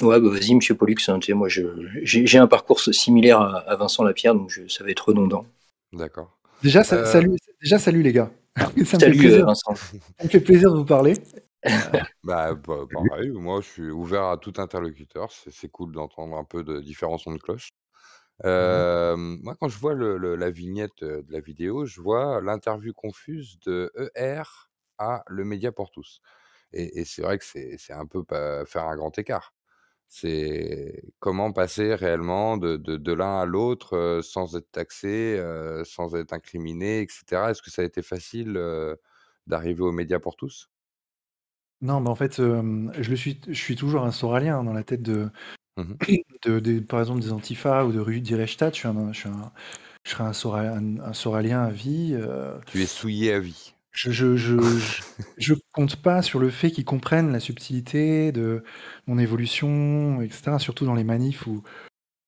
Ouais, bah, vas-y, monsieur Pollux, hein, tu sais, moi, j'ai un parcours similaire à Vincent Lapierre, donc ça va être redondant. D'accord. Déjà, Heu, salut les gars. Ça me fait Salut, plaisir. Vincent. Ça me fait plaisir de vous parler. pareil, moi je suis ouvert à tout interlocuteur, c'est cool d'entendre un peu de différents sons de cloche. Mmh. Moi quand je vois la vignette, de la vidéo, je vois l'interview confuse de ER à Le Média pour tous et c'est vrai que c'est un peu pas faire un grand écart. C'est comment passer réellement de l'un à l'autre, sans être taxé, sans être incriminé et cetera? Est-ce que ça a été facile, d'arriver aux médias pour tous? Non, mais en fait, je suis toujours un Soralien dans la tête de Mmh. par exemple, des Antifa ou de Rudi Reichstadt. Je serai un Soralien à vie. Tu es souillé à vie. Je je je je je compte pas sur le fait qu'ils comprennent la subtilité de mon évolution et cetera, surtout dans les manifs où,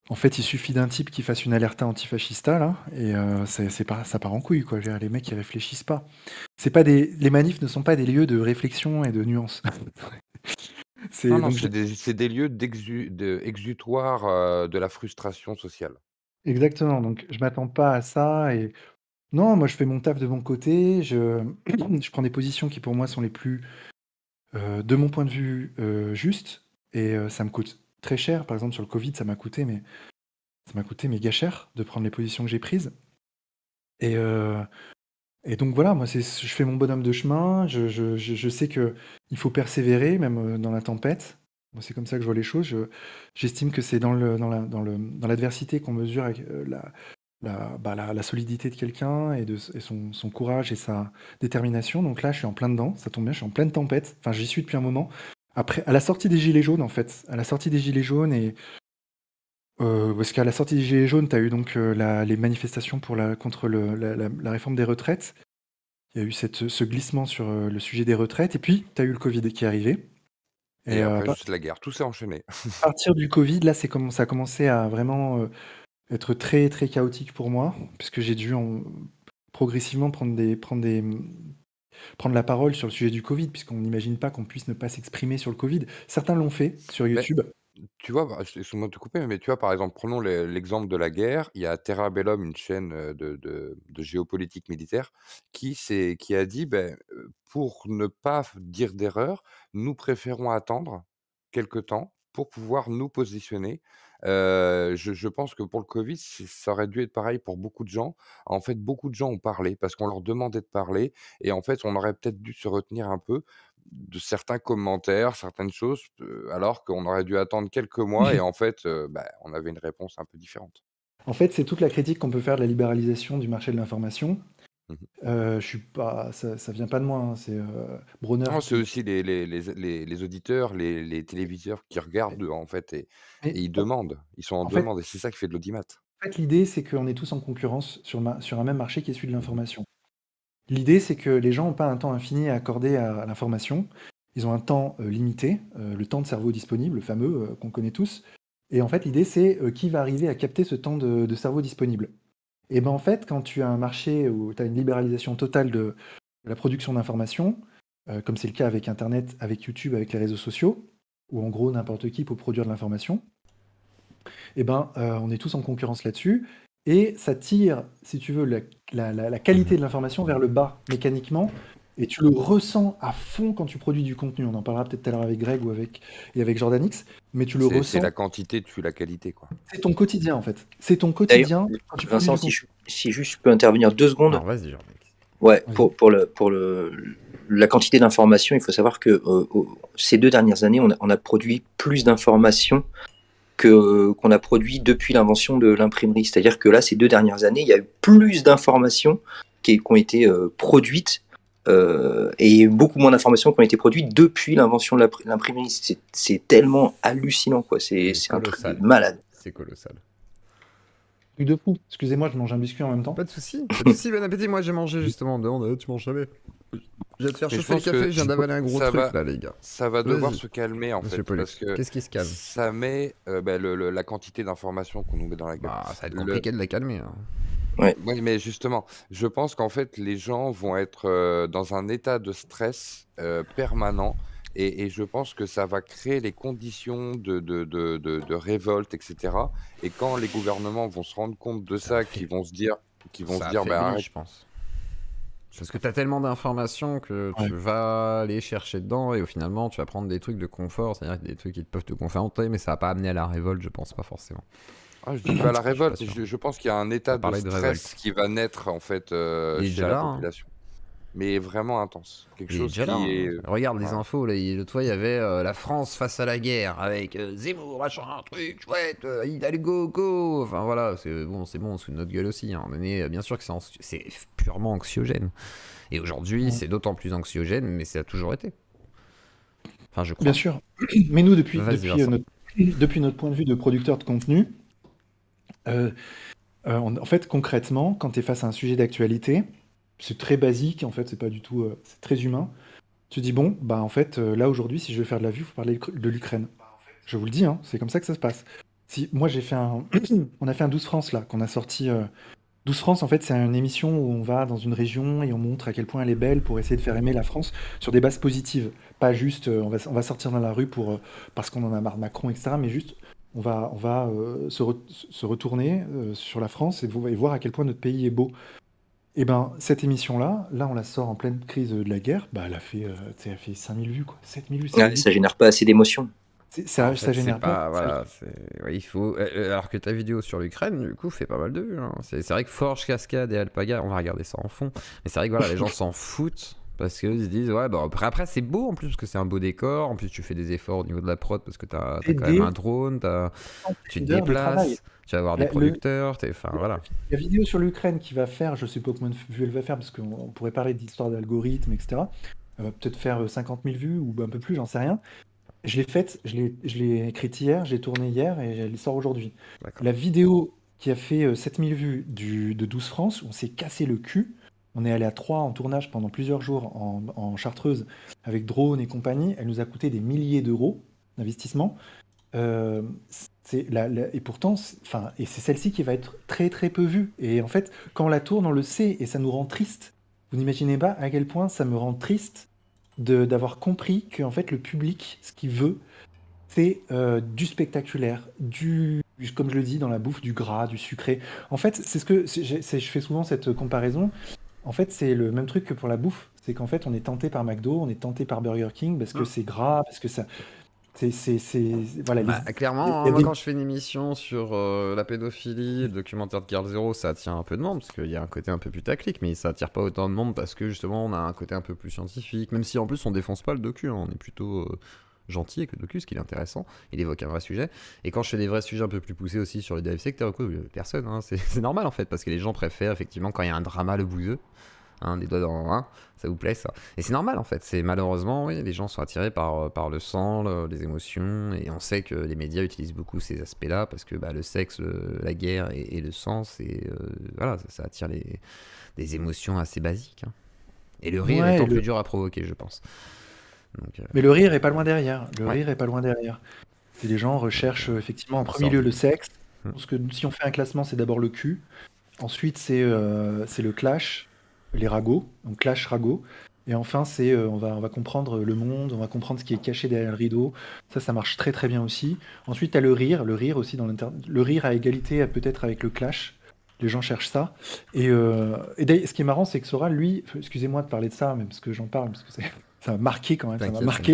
en fait, il suffit d'un type qui fasse une alerta antifascista là et c'est pas ça part en couille, quoi. Je veux dire, les mecs, ils réfléchissent pas. C'est pas des Les manifs ne sont pas des lieux de réflexion et de nuance. Non, C'est non, donc c'est des lieux exutoire, de la frustration sociale. exactement, donc je m'attends pas à ça et non, moi, je fais mon taf de mon côté, je je prends des positions qui, pour moi, sont les plus, de mon point de vue, justes et ça me coûte très cher. Par exemple, sur le covid, ça m'a coûté méga cher de prendre les positions que j'ai prises et donc voilà, moi, je fais mon bonhomme de chemin, je sais qu'il faut persévérer même, dans la tempête. Moi, c'est comme ça que je vois les choses. J'estime que c'est dans l'adversité qu'on mesure avec, la solidité de quelqu'un et son courage et sa détermination. Donc là, je suis en plein dedans, ça tombe bien, je suis en pleine tempête. Enfin, j'y suis depuis un moment. Après, à la sortie des gilets jaunes, en fait, à la sortie des gilets jaunes et parce qu'à la sortie des gilets jaunes, tu as eu donc les manifestations contre la réforme des retraites. Il y a eu ce glissement sur le sujet des retraites, et puis tu as eu le Covid qui est arrivé. Et Et après juste la guerre, tout s'est enchaîné. à partir du Covid, là, ça a commencé à vraiment être très très chaotique pour moi, puisque j'ai dû progressivement prendre la parole sur le sujet du Covid, puisqu'on n'imagine pas qu'on puisse ne pas s'exprimer sur le Covid. Certains l'ont fait sur Mais YouTube. tu vois, excuse-moi de te couper, mais tu vois, par exemple, prenons l'exemple de la guerre. Il y a Terra Bellum, une chaîne, de géopolitique militaire, qui a dit: ben pour ne pas dire d'erreur, nous préférons attendre quelque temps pour pouvoir nous positionner». Je pense que pour le covid, ça aurait dû être pareil pour beaucoup de gens. En fait, beaucoup de gens ont parlé parce qu'on leur demandait de parler et en fait, on aurait peut-être dû se retenir un peu de certains commentaires, certaines choses, alors qu'on aurait dû attendre quelques mois et en fait, on avait une réponse un peu différente. En fait, c'est toute la critique qu'on peut faire de la libéralisation du marché de l'information. Mmh. Je suis pas ça vient pas de moi, hein, c'est, Bronner Non, c'est qui aussi les auditeurs, les téléviseurs qui regardent, en fait et mais ils demandent. Ils sont en en fait demande et c'est ça qui fait de l'audimat. l'idée, c'est qu'on est tous en concurrence sur un même marché qui est celui de l'information. L'idée, c'est que les gens ont pas un temps infini à accorder à l'information. Ils ont un temps, limité, le temps de cerveau disponible, le fameux, qu'on connaît tous et en fait, l'idée, c'est, qui va arriver à capter ce temps de cerveau disponible et ben, en fait, quand tu as un marché où tu as une libéralisation totale de la production d'informations, comme c'est le cas avec internet, avec YouTube, avec les réseaux sociaux, où en gros n'importe qui peut produire de l'information et ben, on est tous en concurrence là-dessus et ça tire, si tu veux, la qualité Mmh. de l'information vers le bas mécaniquement et tu le ressens à fond quand tu produis du contenu. On en parlera peut-être tout à l'heure avec Greg ou avec Jordan X, mais tu le C'est la ressens. quantité tue la qualité, quoi. C'est ton quotidien, en fait. C'est ton D'ailleurs, quotidien quand tu produis Vincent, du contenu. si juste je peux intervenir 2 secondes. Alors vas-y, Jean-Mix. Ouais, Vas-y. la quantité d'informations, il faut savoir que ces 2 dernières années, on a produit plus d'informations qu'on a produit depuis l'invention de l'imprimerie. C'est-à-dire que là, ces 2 dernières années, il y a eu plus d'informations qui ont été produites et beaucoup moins d'informations qui ont été produites depuis l'invention de l'imprimerie. C'est tellement hallucinant, quoi. C'est C'est un truc de colossal. malade. C'est colossal. Truc de fou. Excusez-moi, je mange un biscuit en même temps. Pas de soucis. Pas de soucis, bon appétit. Moi, j'ai mangé justement. On me demande, tu manges jamais. Je vais te faire Mais je chauffer le pense café. que Je viens d'avaler un gros ça truc va là, les gars. ça va devoir Vas-y, se calmer, en monsieur fait, Pollux. parce que Qu'est-ce qui se calme? ça met, la quantité d'informations qu'on nous met dans la gueule. Bah, ça va être Le compliqué de la calmer, hein. Ouais. Oui, mais justement, je pense qu'en fait, les gens vont être, dans un état de stress, permanent Et je pense que ça va créer les conditions de révolte, etc. Et quand les gouvernements vont se rendre compte de Ça ça, fait- qu'ils vont se Ça dire, bah, affaiblit, arrête. je pense. Parce que t'as tellement d'informations que Ouais. tu vas aller chercher dedans et au finalement tu vas prendre des trucs de confort, c'est-à-dire des trucs qui peuvent te conforter, mais ça va pas amener à la révolte, je pense pas forcément. Ah, je dis pas la Je suis pas révolte, sûr. je pense qu'il y a un état T'as de parlé de révolte. stress qui va naître en fait Il est chez déjà la là, hein. population, mais vraiment intense. Quelque Il est chose déjà là, qui hein. est. Regarde les Ouais. infos, là. L'autre fois, il y avait la France face à la guerre avec Zemmour, machin, un truc chouette, Hidalgo, go. Enfin voilà, c'est bon, on se fout de notre gueule aussi. Hein. On est, bien sûr que c'est purement anxiogène. Et aujourd'hui, Ouais. c'est d'autant plus anxiogène, mais ça a toujours été. Enfin, je crois. Bien sûr. Mais nous, depuis, Vas-y, depuis, Vincent. depuis notre point de vue de producteur de contenu, en fait, concrètement, quand tu es face à un sujet d'actualité, c'est très basique, en fait, c'est pas du tout, c'est très humain. Tu te dis, bon, bah en fait, là aujourd'hui, si je veux faire de la vue, il faut parler de l'Ukraine. Je vous le dis, hein, c'est comme ça que ça se passe. Si, moi, j'ai fait un. On a fait un 12 France, là, qu'on a sorti. 12 France, en fait, c'est une émission où on va dans une région et on montre à quel point elle est belle pour essayer de faire aimer la France sur des bases positives. Pas juste, on va sortir dans la rue parce qu'on en a marre de Macron, etc. Mais juste, on va se retourner sur la France et voir à quel point notre pays est beau. Et ben, cette émission-là, là, on la sort en pleine crise de la guerre, bah, elle a fait 5000 vues, quoi. 7000 vues, c'est Ouais, ça ridicule. génère pas assez d'émotion. En Ça fait, c'est génère pas. pas. Voilà, ouais, il faut. Alors que ta vidéo sur l'Ukraine, du coup, fait pas mal de vues. Hein. C'est vrai que Forge, Cascade et Alpaga, on va regarder ça en fond. Mais c'est vrai que voilà, les gens s'en foutent. Parce qu'ils se disent, ouais, bah après c'est beau en plus, parce que c'est un beau décor. En plus, tu fais des efforts au niveau de la prod, parce que t'as C'est quand même des un drone, tu te d'heures de travail. déplaces, tu vas voir des La, le- producteurs, enfin voilà. la vidéo sur l'Ukraine qui va faire, je sais pas combien de vues elle va faire, parce qu'on pourrait parler d'histoire d'algorithme, etc. Elle va peut-être faire 50 000 vues ou un peu plus, j'en sais rien. Je l'ai faite, je l'ai écrite hier, j'ai tourné hier et elle sort aujourd'hui. D'accord. La vidéo qui a fait 7000 vues de 12 France, on s'est cassé le cul. On est allé à Troyes en tournage pendant plusieurs jours en Chartreuse avec drone et compagnie. Elle nous a coûté des milliers d'euros d'investissement. Euh, et pourtant, et c'est celle-ci qui va être très très peu vue. Et en fait, quand on la tourne, on le sait et ça nous rend triste. Vous n'imaginez pas à quel point ça me rend triste d'avoir compris que en fait le public, ce qu'il veut, c'est du spectaculaire, comme je le dis dans la bouffe, du gras, du sucré. En fait, je fais souvent cette comparaison. En fait, c'est le même truc que pour la bouffe. C'est qu'en fait, on est tenté par McDo, on est tenté par Burger King parce que c'est gras, parce que ça, voilà. Bah, clairement, Il y hein, a moi des- quand je fais une émission sur la pédophilie, le documentaire de Girl Zero, ça attire un peu de monde, parce qu'il y a un côté un peu putaclic, mais ça attire pas autant de monde parce que justement on a un côté un peu plus scientifique, même si en plus on défonce pas le docu, hein, on est plutôt gentil avec le docu, ce qui est intéressant, il évoque un vrai sujet. Et quand je fais des vrais sujets un peu plus poussés aussi sur les dérives sectaires, personne, hein, c'est normal en fait, parce que les gens préfèrent effectivement quand il y a un drama le bouseux. Hein, des doigts dans un, ça vous plaît ça. Et c'est normal en fait, c'est malheureusement, oui, les gens sont attirés par le sang, les émotions, et on sait que les médias utilisent beaucoup ces aspects-là, parce que bah, le sexe, la guerre et le sang, voilà, ça attire des émotions assez basiques. Hein. Et le rire Ouais, étant plus dur à provoquer, je pense. Donc, mais le rire est pas loin derrière. Le Ouais. rire est pas loin derrière. Et les gens recherchent effectivement en On premier sort lieu du- le sexe. Mm. Parce que si on fait un classement, c'est d'abord le cul. Ensuite, c'est le clash, les ragots, donc clash ragot. Et enfin, on va comprendre le monde, on va comprendre ce qui est caché derrière le rideau. Ça marche très très bien aussi. Ensuite, tu as le rire aussi le rire à égalité peut-être avec le clash. Les gens cherchent ça. Et d'ailleurs, ce qui est marrant, c'est que Sora, lui, excusez-moi de parler de ça, même parce que j'en parle, parce que ça m'a marqué quand même, ça m'a T'inquiète, marqué.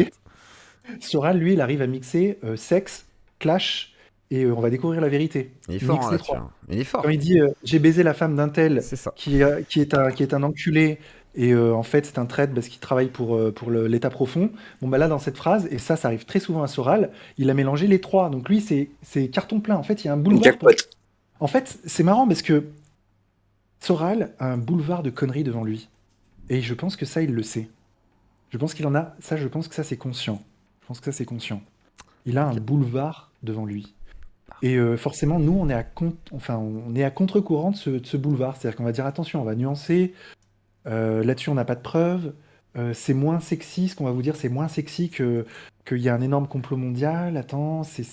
t'inquiète. Sora, lui, il arrive à mixer sexe, clash, et on va découvrir la vérité. Il est Il fort mixe hein, les là-dessus. trois. Hein. Il est fort. Quand il dit j'ai baisé la femme d'un tel C'est ça. qui est un enculé et en fait c'est un traître parce qu'il travaille pour l'État profond. Bon bah là dans cette phrase, et ça arrive très souvent à Soral, il a mélangé les trois. Donc lui c'est carton plein. En fait il y a un boulevard. Jackpot. En fait c'est marrant parce que Soral a un boulevard de conneries devant lui. Et je pense que ça il le sait. Je pense qu'il en a. Ça je pense que ça c'est conscient. Je pense que ça c'est conscient. Il a un boulevard devant lui. Et forcément, nous, on est à contre-courant de ce boulevard. C'est-à-dire qu'on va dire attention, on va nuancer. Là-dessus, on n'a pas de preuves. C'est moins sexy. Ce qu'on va vous dire, c'est moins sexy qu'il y a un énorme complot mondial. Attends, c'est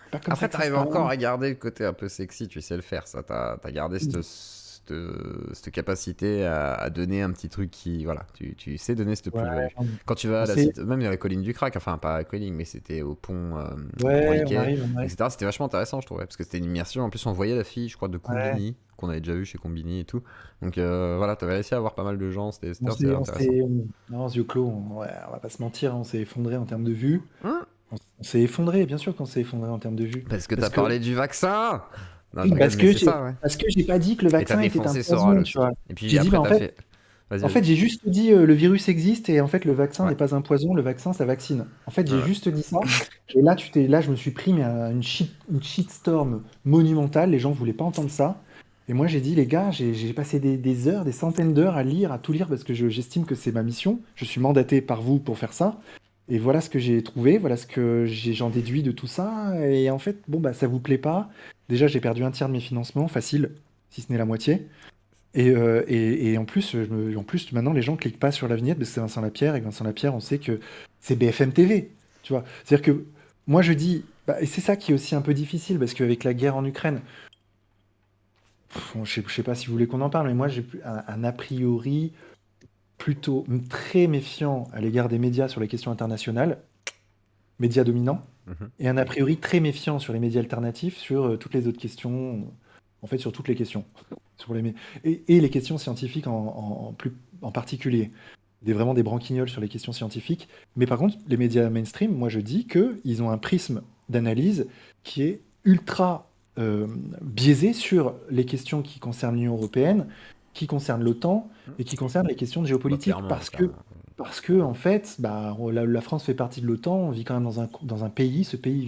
pas comme Après, ça que ça se t'arrives encore passe. à garder le côté un peu sexy, tu sais le faire, ça. T'as gardé cette capacité à donner un petit truc qui, voilà, tu sais donner cette plus-value. Ouais, Quand tu vas à même dans les collines du Crac, enfin pas à la colline, mais c'était au pont Riquet, etc. C'était vachement intéressant, je trouvais, parce que c'était une immersion. En plus, on voyait la fille, je crois, de Combini, qu'on avait déjà vu chez Combini et tout. Donc voilà, t'avais réussi à avoir pas mal de gens, c'était assez intéressant. Non, yeux clos, on va pas se mentir, on s'est effondré en termes de vues. On s'est effondré, bien sûr qu'on s'est effondré en termes de vues. Parce que t'as parlé du vaccin. Non, parce que j'ai pas dit que le vaccin était un poison, tu vois. Et puis après, en fait, j'ai juste dit le virus existe et en fait le vaccin n'est pas un poison, le vaccin ça vaccine. En fait, j'ai juste dit ça. Et là, je me suis pris une shitstorm monumentale. Les gens voulaient pas entendre ça. Et moi, j'ai dit les gars, j'ai passé des heures, des centaines d'heures à lire, à tout lire parce que j'estime que c'est ma mission. Je suis mandaté par vous pour faire ça. Et voilà ce que j'ai trouvé, voilà ce que j'en déduis de tout ça. Et en fait, bon, bah, ça vous plaît pas. Déjà, j'ai perdu un tiers de mes financements, facile, si ce n'est la moitié. Et en plus, maintenant, les gens cliquent pas sur la vignette parce que c'est Vincent Lapierre. Et Vincent Lapierre, on sait que c'est BFM TV. Tu vois, c'est-à-dire que moi, je dis, et c'est ça qui est aussi un peu difficile parce qu'avec la guerre en Ukraine, je sais pas si vous voulez qu'on en parle, mais moi, j'ai un a priori plutôt très méfiant à l'égard des médias sur les questions internationales, médias dominants, et un a priori très méfiant sur les médias alternatifs, sur toutes les autres questions, en fait sur toutes les questions, et les questions scientifiques en particulier. Vraiment des branquignoles sur les questions scientifiques. Mais par contre, les médias mainstream, moi je dis qu'ils ont un prisme d'analyse qui est ultra biaisé sur les questions qui concernent l'Union européenne, qui concerne l'OTAN et qui concerne les questions de géopolitique, parce que en fait, la France fait partie de l'OTAN, on vit quand même dans un pays, ce pays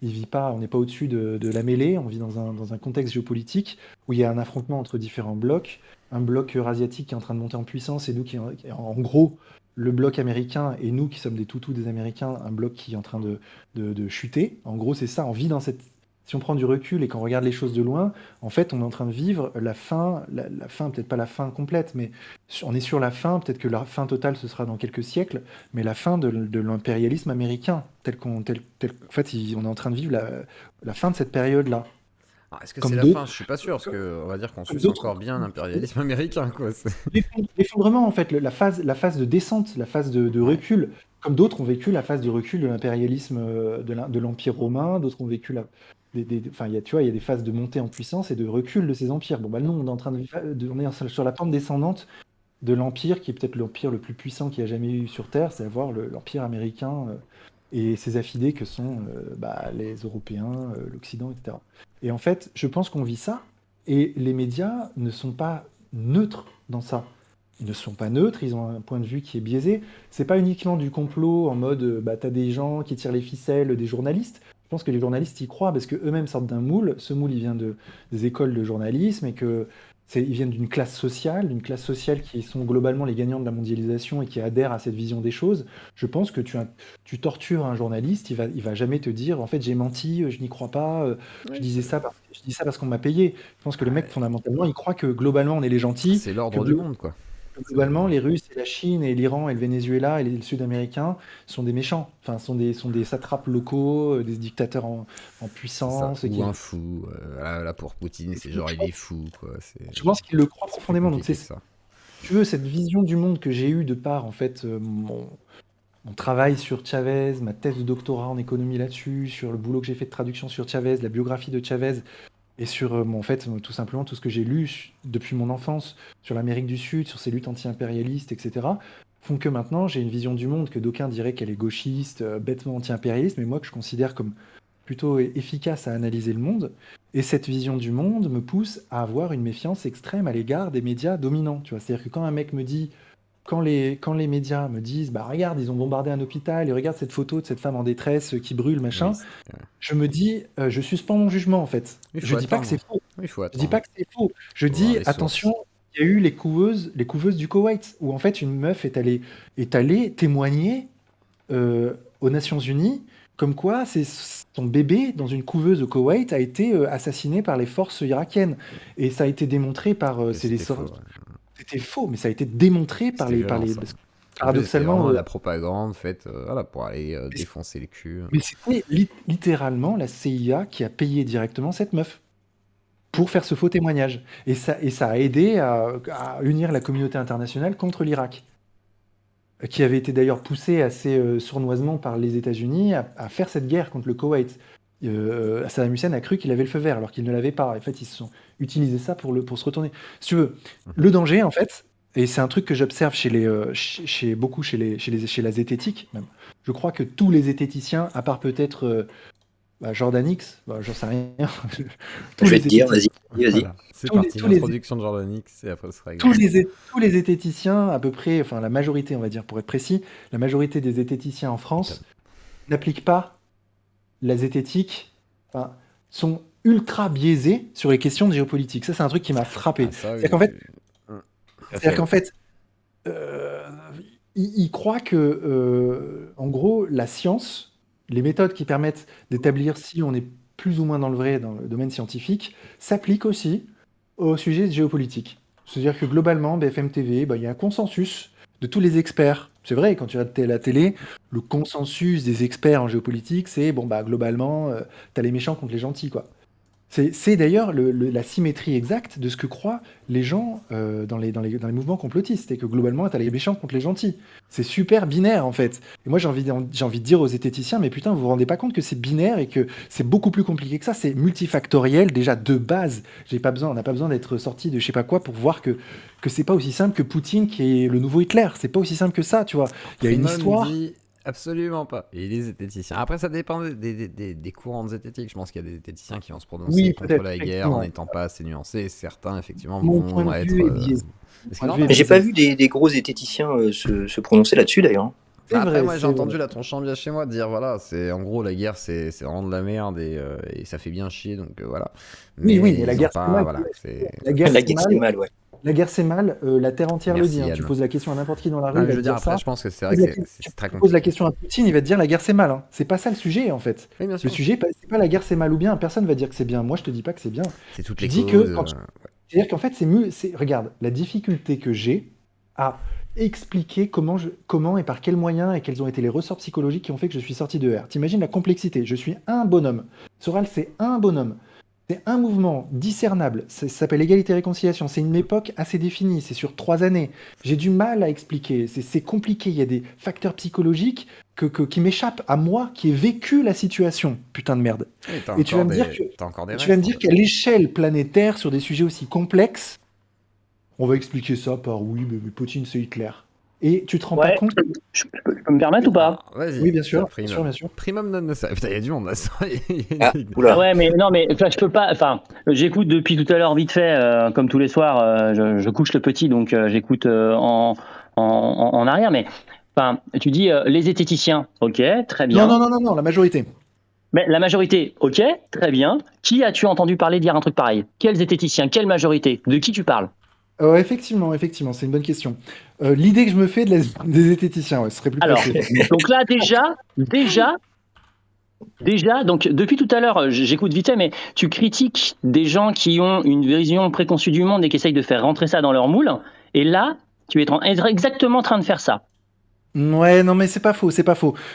vit pas, on n'est pas au-dessus de la mêlée, on vit dans un contexte géopolitique où il y a un affrontement entre différents blocs, un bloc eurasiatique qui est en train de monter en puissance et nous en gros, le bloc américain et nous qui sommes des toutous des Américains, un bloc qui est en train de chuter. En gros, c'est ça, on vit dans cette... Si on prend du recul et qu'on regarde les choses de loin, en fait, on est en train de vivre la fin, peut-être pas la fin complète, mais on est sur la fin, peut-être que la fin totale, ce sera dans quelques siècles, mais la fin de l'impérialisme américain, en fait, on est en train de vivre la fin de cette période-là. Est-ce que c'est la fin? Je suis pas sûr, parce qu'on va dire qu'on suit encore bien l'impérialisme américain, quoi. L'effondrement, en fait, la phase de descente, la phase de recul, comme d'autres ont vécu la phase de recul de l'impérialisme de l'Empire romain, d'autres ont vécu enfin, il y a des phases de montée en puissance et de recul de ces empires. Bon, bah, nous, on est en train on est sur la pente descendante de l'empire qui est peut-être l'empire le plus puissant qu'il y a jamais eu sur Terre, c'est à dire l'empire américain et ses affidés que sont les Européens, l'Occident, etc. Et en fait, je pense qu'on vit ça, et les médias ne sont pas neutres dans ça. Ils ne sont pas neutres, ils ont un point de vue qui est biaisé. C'est pas uniquement du complot en mode t'as des gens qui tirent les ficelles, des journalistes. Je pense que les journalistes y croient parce qu'eux-mêmes sortent d'un moule. Ce moule, il vient des écoles de journalisme et ils viennent d'une classe sociale qui sont globalement les gagnants de la mondialisation et qui adhèrent à cette vision des choses. Je pense que tu tortures un journaliste, il va jamais te dire en fait j'ai menti, je n'y crois pas, je dis ça parce qu'on m'a payé. Je pense que le mec fondamentalement il croit que globalement on est les gentils. C'est l'ordre du monde, quoi. Globalement, les Russes et la Chine et l'Iran et le Venezuela et les Sud-Américains sont des méchants, enfin sont des satrapes locaux, des dictateurs en puissance. Ou un fou. Là pour Poutine, c'est genre il est fou, quoi. Je pense qu'il le croit profondément. Donc c'est tu veux cette vision du monde que j'ai eue de par en fait mon travail sur Chavez, ma thèse de doctorat en économie là-dessus, sur le boulot que j'ai fait de traduction sur Chavez, la biographie de Chavez. Et sur, en fait, tout simplement, tout ce que j'ai lu depuis mon enfance sur l'Amérique du Sud, sur ses luttes anti-impérialistes, etc., font que maintenant, j'ai une vision du monde que d'aucuns diraient qu'elle est gauchiste, bêtement anti-impérialiste, mais moi que je considère comme plutôt efficace à analyser le monde. Et cette vision du monde me pousse à avoir une méfiance extrême à l'égard des médias dominants. Tu vois, c'est-à-dire que quand un mec me dit... Quand les médias me disent regarde, ils ont bombardé un hôpital et regarde cette photo de cette femme en détresse qui brûle, machin, je me dis, je suspends mon jugement en fait. Je dis pas que c'est faux. Je dis pas que c'est faux. Je dis, attention, il y a eu les couveuses du Koweït, où en fait une meuf est allée témoigner aux Nations Unies, comme quoi son bébé dans une couveuse au Koweït a été assassiné par les forces irakiennes. Et ça a été démontré par... C'était faux, mais ça a été démontré par les paradoxalement la propagande faite pour aller défoncer le cul. Mais c'était littéralement la CIA qui a payé directement cette meuf pour faire ce faux témoignage. Et ça a aidé à unir la communauté internationale contre l'Irak, qui avait été d'ailleurs poussé assez sournoisement par les États-Unis à faire cette guerre contre le Koweït. Saddam Hussein a cru qu'il avait le feu vert alors qu'il ne l'avait pas. En fait, ils se sont utilisés ça pour se retourner. Si tu veux, le danger, en fait, et c'est un truc que j'observe chez la zététique, même. Je crois que tous les zététiciens, à part peut-être Jordan X, j'en sais rien. Je vais te dire, vas-y. Voilà. C'est parti, l'introduction de Jordan X et après ce sera tous les zététiciens, à peu près, enfin la majorité, on va dire, pour être précis, la majorité des zététiciens en France n'appliquent pas la zététique, sont ultra biaisés sur les questions de géopolitique. Ça, c'est un truc qui m'a frappé. C'est-à-dire qu'en fait, ils croient que, en gros, la science, les méthodes qui permettent d'établir si on est plus ou moins dans le vrai dans le domaine scientifique, s'appliquent aussi au sujet de géopolitique. C'est-à-dire que globalement, BFM TV, il y a un consensus de tous les experts. C'est vrai, quand tu regardes la télé, le consensus des experts en géopolitique, c'est globalement, t'as les méchants contre les gentils, quoi. C'est d'ailleurs la symétrie exacte de ce que croient les gens dans les mouvements complotistes, et que globalement, t'as les méchants contre les gentils. C'est super binaire, en fait. Et moi, j'ai envie de dire aux zététiciens, mais putain, vous vous rendez pas compte que c'est binaire et que c'est beaucoup plus compliqué que ça. C'est multifactoriel, déjà, de base. On n'a pas besoin d'être sorti de je sais pas quoi pour voir que c'est pas aussi simple que Poutine qui est le nouveau Hitler. C'est pas aussi simple que ça, tu vois. Il y a une histoire. Absolument pas. Et les zététiciens. Après, ça dépend des courants de zététique. Je pense qu'il y a des zététiciens qui vont se prononcer contre la guerre en n'étant pas assez nuancés. Certains, effectivement, vont être. Mais j'ai pas vu des gros zététiciens se prononcer là-dessus, d'ailleurs. Après, moi, j'ai entendu la tronche en bien chez moi dire voilà, c'est en gros la guerre, c'est vraiment de la merde et ça fait bien chier, donc voilà. Mais la guerre, c'est mal. Voilà, la guerre, c'est mal, ouais. La guerre, c'est mal, la terre entière le dit. Tu poses la question à n'importe qui dans la rue. Je veux dire, après, je pense que c'est vrai que c'est très compliqué. Tu poses la question à Poutine, il va te dire la guerre, c'est mal. C'est pas ça le sujet, en fait. Oui, bien sûr. Le sujet, c'est pas la guerre, c'est mal ou bien. Personne va dire que c'est bien. Moi, je te dis pas que c'est bien. C'est toutes les causes. C'est-à-dire qu'en fait, regarde, la difficulté que j'ai à expliquer comment et par quels moyens et quels ont été les ressorts psychologiques qui ont fait que je suis sorti de R. T'imagines la complexité. Je suis un bonhomme. Soral, c'est un bonhomme. C'est un mouvement discernable, ça s'appelle égalité-réconciliation, c'est une époque assez définie, c'est sur 3 années. J'ai du mal à expliquer, c'est compliqué, il y a des qui m'échappent à moi qui ai vécu la situation, putain de merde. Et tu vas me dire qu'à l'échelle planétaire, sur des sujets aussi complexes, on va expliquer ça par oui, mais Poutine c'est Hitler. Et tu te rends pas compte. Je peux me permettre ou pas? Vas-y. Oui, bien sûr. Primum non ça. Putain, il y a du monde là. Ouais, mais non, mais je peux pas. Enfin, j'écoute depuis tout à l'heure vite fait, comme tous les soirs. Je couche le petit, donc j'écoute en arrière. Mais enfin, tu dis les zététiciens, ok, très bien. Non, la majorité. Mais la majorité, ok, très bien. Qui as-tu entendu parler dire un truc pareil? Quels zététiciens? Quelle majorité? De qui tu parles? Effectivement, c'est une bonne question. L'idée que je me fais des zététiciens, ce serait plus facile. Donc là, déjà, donc depuis tout à l'heure, j'écoute vite fait, mais tu critiques des gens qui ont une vision préconçue du monde et qui essayent de faire rentrer ça dans leur moule, et là, tu es exactement en train de faire ça. Ouais, non, mais c'est pas faux.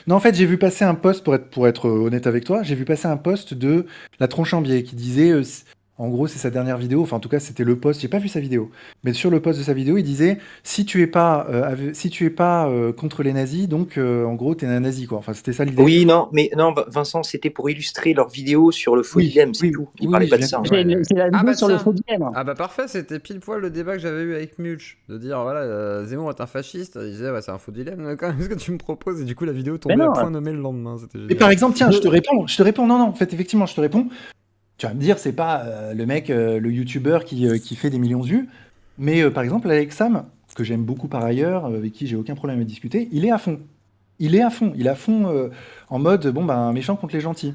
Non, en fait, j'ai vu passer un post, pour être honnête avec toi, j'ai vu passer un post de la tronche en biais qui disait... En gros, c'est sa dernière vidéo. Enfin, en tout cas, c'était le post. J'ai pas vu sa vidéo, mais sur le post de sa vidéo, il disait si tu es pas contre les nazis, donc en gros, t'es un nazi, quoi. Enfin, c'était ça l'idée. Oui, non, Vincent, c'était pour illustrer leur vidéo sur le faux dilemme, c'est tout. Il parlait pas de ça. C'est la vidéo sur le faux dilemme. Ah bah parfait, c'était pile poil le débat que j'avais eu avec Mulch, de dire voilà, Zemmour est un fasciste. Il disait c'est un faux dilemme. Quand même, ce que tu me proposes, et du coup la vidéo tombait à point nommé le lendemain. Et par exemple, tiens, je te réponds. Non, en fait, effectivement, je te réponds. Tu vas me dire, c'est pas le mec, le youtubeur qui fait des millions de vues, mais par exemple, Alex Sam, que j'aime beaucoup par ailleurs, avec qui j'ai aucun problème à discuter, il est à fond. Il est à fond en mode, un méchant contre les gentils.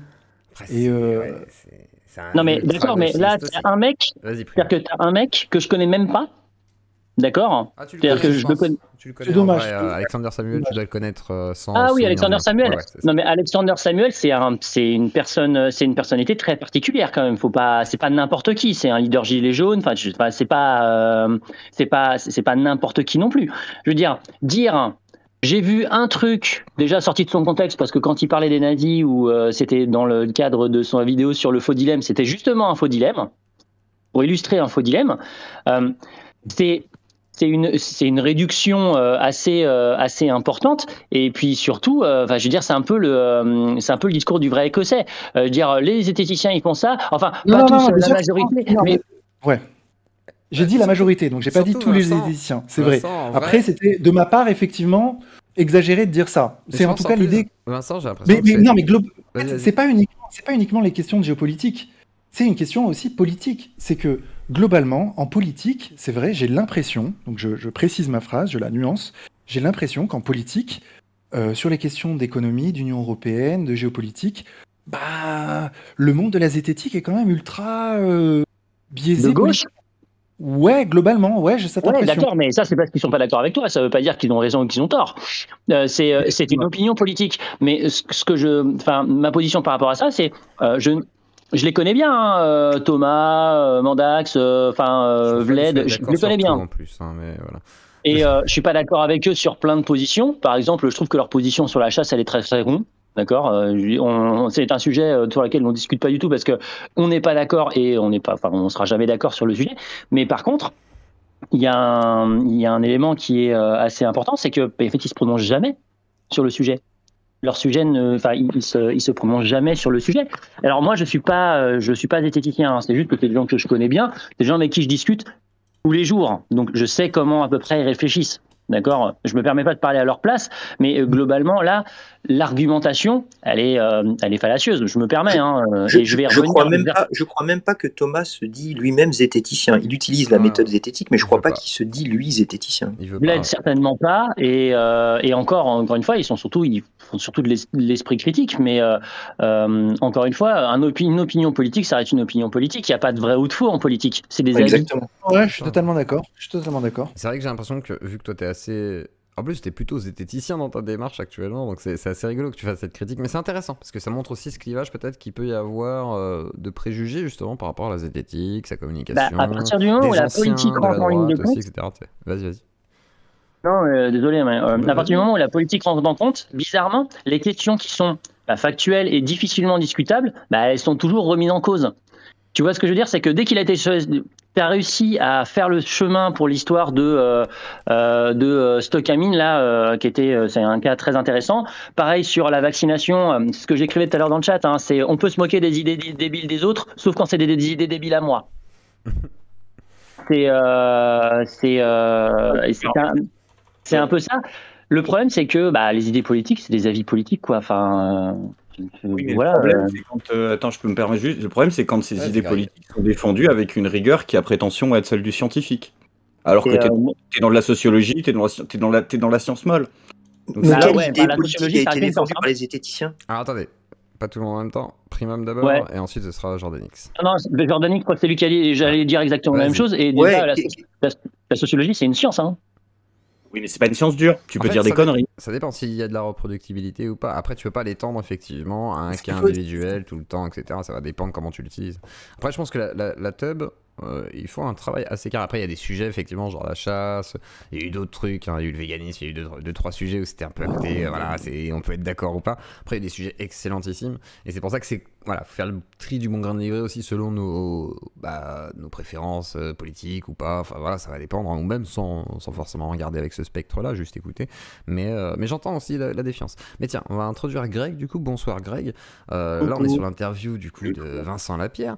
Non mais d'accord, mais là, t'as un mec, c'est-à-dire que t'as un mec que je connais même pas, d'accord? C'est-à-dire que je le connais. Tu le connais. C'est dommage. Alexander Samuel, tu dois le connaître sans. Ah oui, Alexander Samuel. Non mais Alexander Samuel, c'est une personnalité très particulière quand même. C'est pas n'importe qui. C'est un leader gilet jaune. Enfin, c'est pas n'importe qui non plus. Je veux dire j'ai vu un truc déjà sorti de son contexte parce que quand il parlait des nazis ou c'était dans le cadre de son vidéo sur le faux dilemme, c'était justement un faux dilemme. pour illustrer un faux dilemme, c'est une réduction assez importante. Et puis surtout, je veux dire, c'est un peu le discours du vrai Écossais. Dire les zététiciens ils font ça. Enfin, pas tous, la majorité. Mais... Ouais. J'ai dit la majorité, donc j'ai pas dit tous les zététiciens. C'est vrai. Après, c'était de ma part effectivement exagéré de dire ça. C'est en tout cas l'idée. Vincent, j'ai l'impression. Mais non, mais c'est pas uniquement les questions de géopolitique. C'est une question aussi politique. C'est que globalement, en politique, c'est vrai, j'ai l'impression, donc je précise ma phrase, je la nuance, j'ai l'impression qu'en politique, sur les questions d'économie, d'Union européenne, de géopolitique, le monde de la zététique est quand même ultra biaisé. De gauche. Ouais, globalement, ouais, j'ai cette impression. D'accord, mais ça, c'est parce qu'ils sont pas d'accord avec toi. Ça veut pas dire qu'ils ont raison ou qu'ils ont tort. C'est une opinion politique. Mais ma position par rapport à ça, c'est je les connais bien, hein, Thomas, Mandax, Vled, je les connais bien. En plus, hein, mais voilà. Et je suis pas d'accord avec eux sur plein de positions. Par exemple, je trouve que leur position sur la chasse, elle est très très ronde. D'accord, c'est un sujet sur lequel on discute pas du tout parce que on n'est pas d'accord et on sera jamais d'accord sur le sujet. Mais par contre, il y a un élément qui est assez important, c'est que en fait, ils se prononcent jamais sur le sujet. Leur sujet, ils se prononcent jamais sur le sujet. Alors moi, je suis pas zététicien. Hein, c'est juste que c'est des gens que je connais bien, des gens avec qui je discute tous les jours. Donc je sais comment à peu près ils réfléchissent. D'accord, je me permets pas de parler à leur place, mais globalement là, l'argumentation, elle est fallacieuse. Je me permets. Je crois même pas que Thomas se dit lui-même zététicien. Il utilise la méthode zététique, mais je crois pas qu'il se dit lui zététicien. Il l'aide certainement pas. Et encore une fois, ils font surtout de l'esprit critique. Mais encore une fois, une opinion politique, ça reste une opinion politique. Il n'y a pas de vrai ou de faux en politique. C'est des avis. Exactement. Ouais, je suis totalement d'accord. C'est vrai que j'ai l'impression que vu que toi t'es assez... En plus, t'es plutôt zététicien dans ta démarche actuellement, donc c'est assez rigolo que tu fasses cette critique. Mais c'est intéressant, parce que ça montre aussi ce clivage peut-être qu'il peut y avoir de préjugés justement par rapport à la zététique, sa communication. À partir du moment où la politique rentre en ligne de compte... etc. Vas-y. Non, désolé, mais à partir du moment où la politique rentre en compte, bizarrement, les questions qui sont factuelles et difficilement discutables, elles sont toujours remises en cause. Tu vois ce que je veux dire, c'est que dès qu'il a été... Tu as réussi à faire le chemin pour l'histoire de Stockamine, là, c'est un cas très intéressant. Pareil sur la vaccination, ce que j'écrivais tout à l'heure dans le chat, hein, c'est on peut se moquer des idées débiles des autres, sauf quand c'est des idées débiles à moi. C'est un peu ça. Le problème, c'est que les idées politiques, c'est des avis politiques, quoi. Enfin. Oui, mais voilà, le problème, c'est quand, attends, je peux me permettre juste. Le problème, c'est quand ces idées politiques sont défendues avec une rigueur qui a prétention à être celle du scientifique. Alors que t'es dans de la sociologie, t'es dans la science molle. Donc, la sociologie a été défendue par les zététiciens. Alors attendez, pas tout le monde en même temps. Primum d'abord, et ensuite ce sera Jordanix. Non, Jordanix, je crois que c'est lui qui a dit, j'allais dire exactement la même chose. Et déjà, la sociologie, c'est une science, hein. Oui, mais c'est pas une science dure. Tu peux dire des conneries. Ça dépend s'il y a de la reproductibilité ou pas. Après, tu peux pas l'étendre effectivement à un cas individuel tout le temps, etc. Ça va dépendre comment tu l'utilises. Après, je pense que la tub, il faut un travail assez carré. Après, il y a des sujets effectivement, genre la chasse. Il y a eu d'autres trucs. Hein. Il y a eu le véganisme. Il y a eu deux, trois sujets où c'était un peu à côté. Voilà, on peut être d'accord ou pas. Après, il y a des sujets excellentissimes. Et c'est pour ça que faut faire le tri du bon grain de livret aussi selon nos préférences politiques ou pas. Enfin voilà, ça va dépendre, hein, ou même sans forcément regarder avec ce spectre-là, juste écouter. Mais j'entends aussi la défiance. Mais tiens, on va introduire Greg, du coup. Bonsoir Greg. Là, on est sur l'interview du coup de Vincent Lapierre.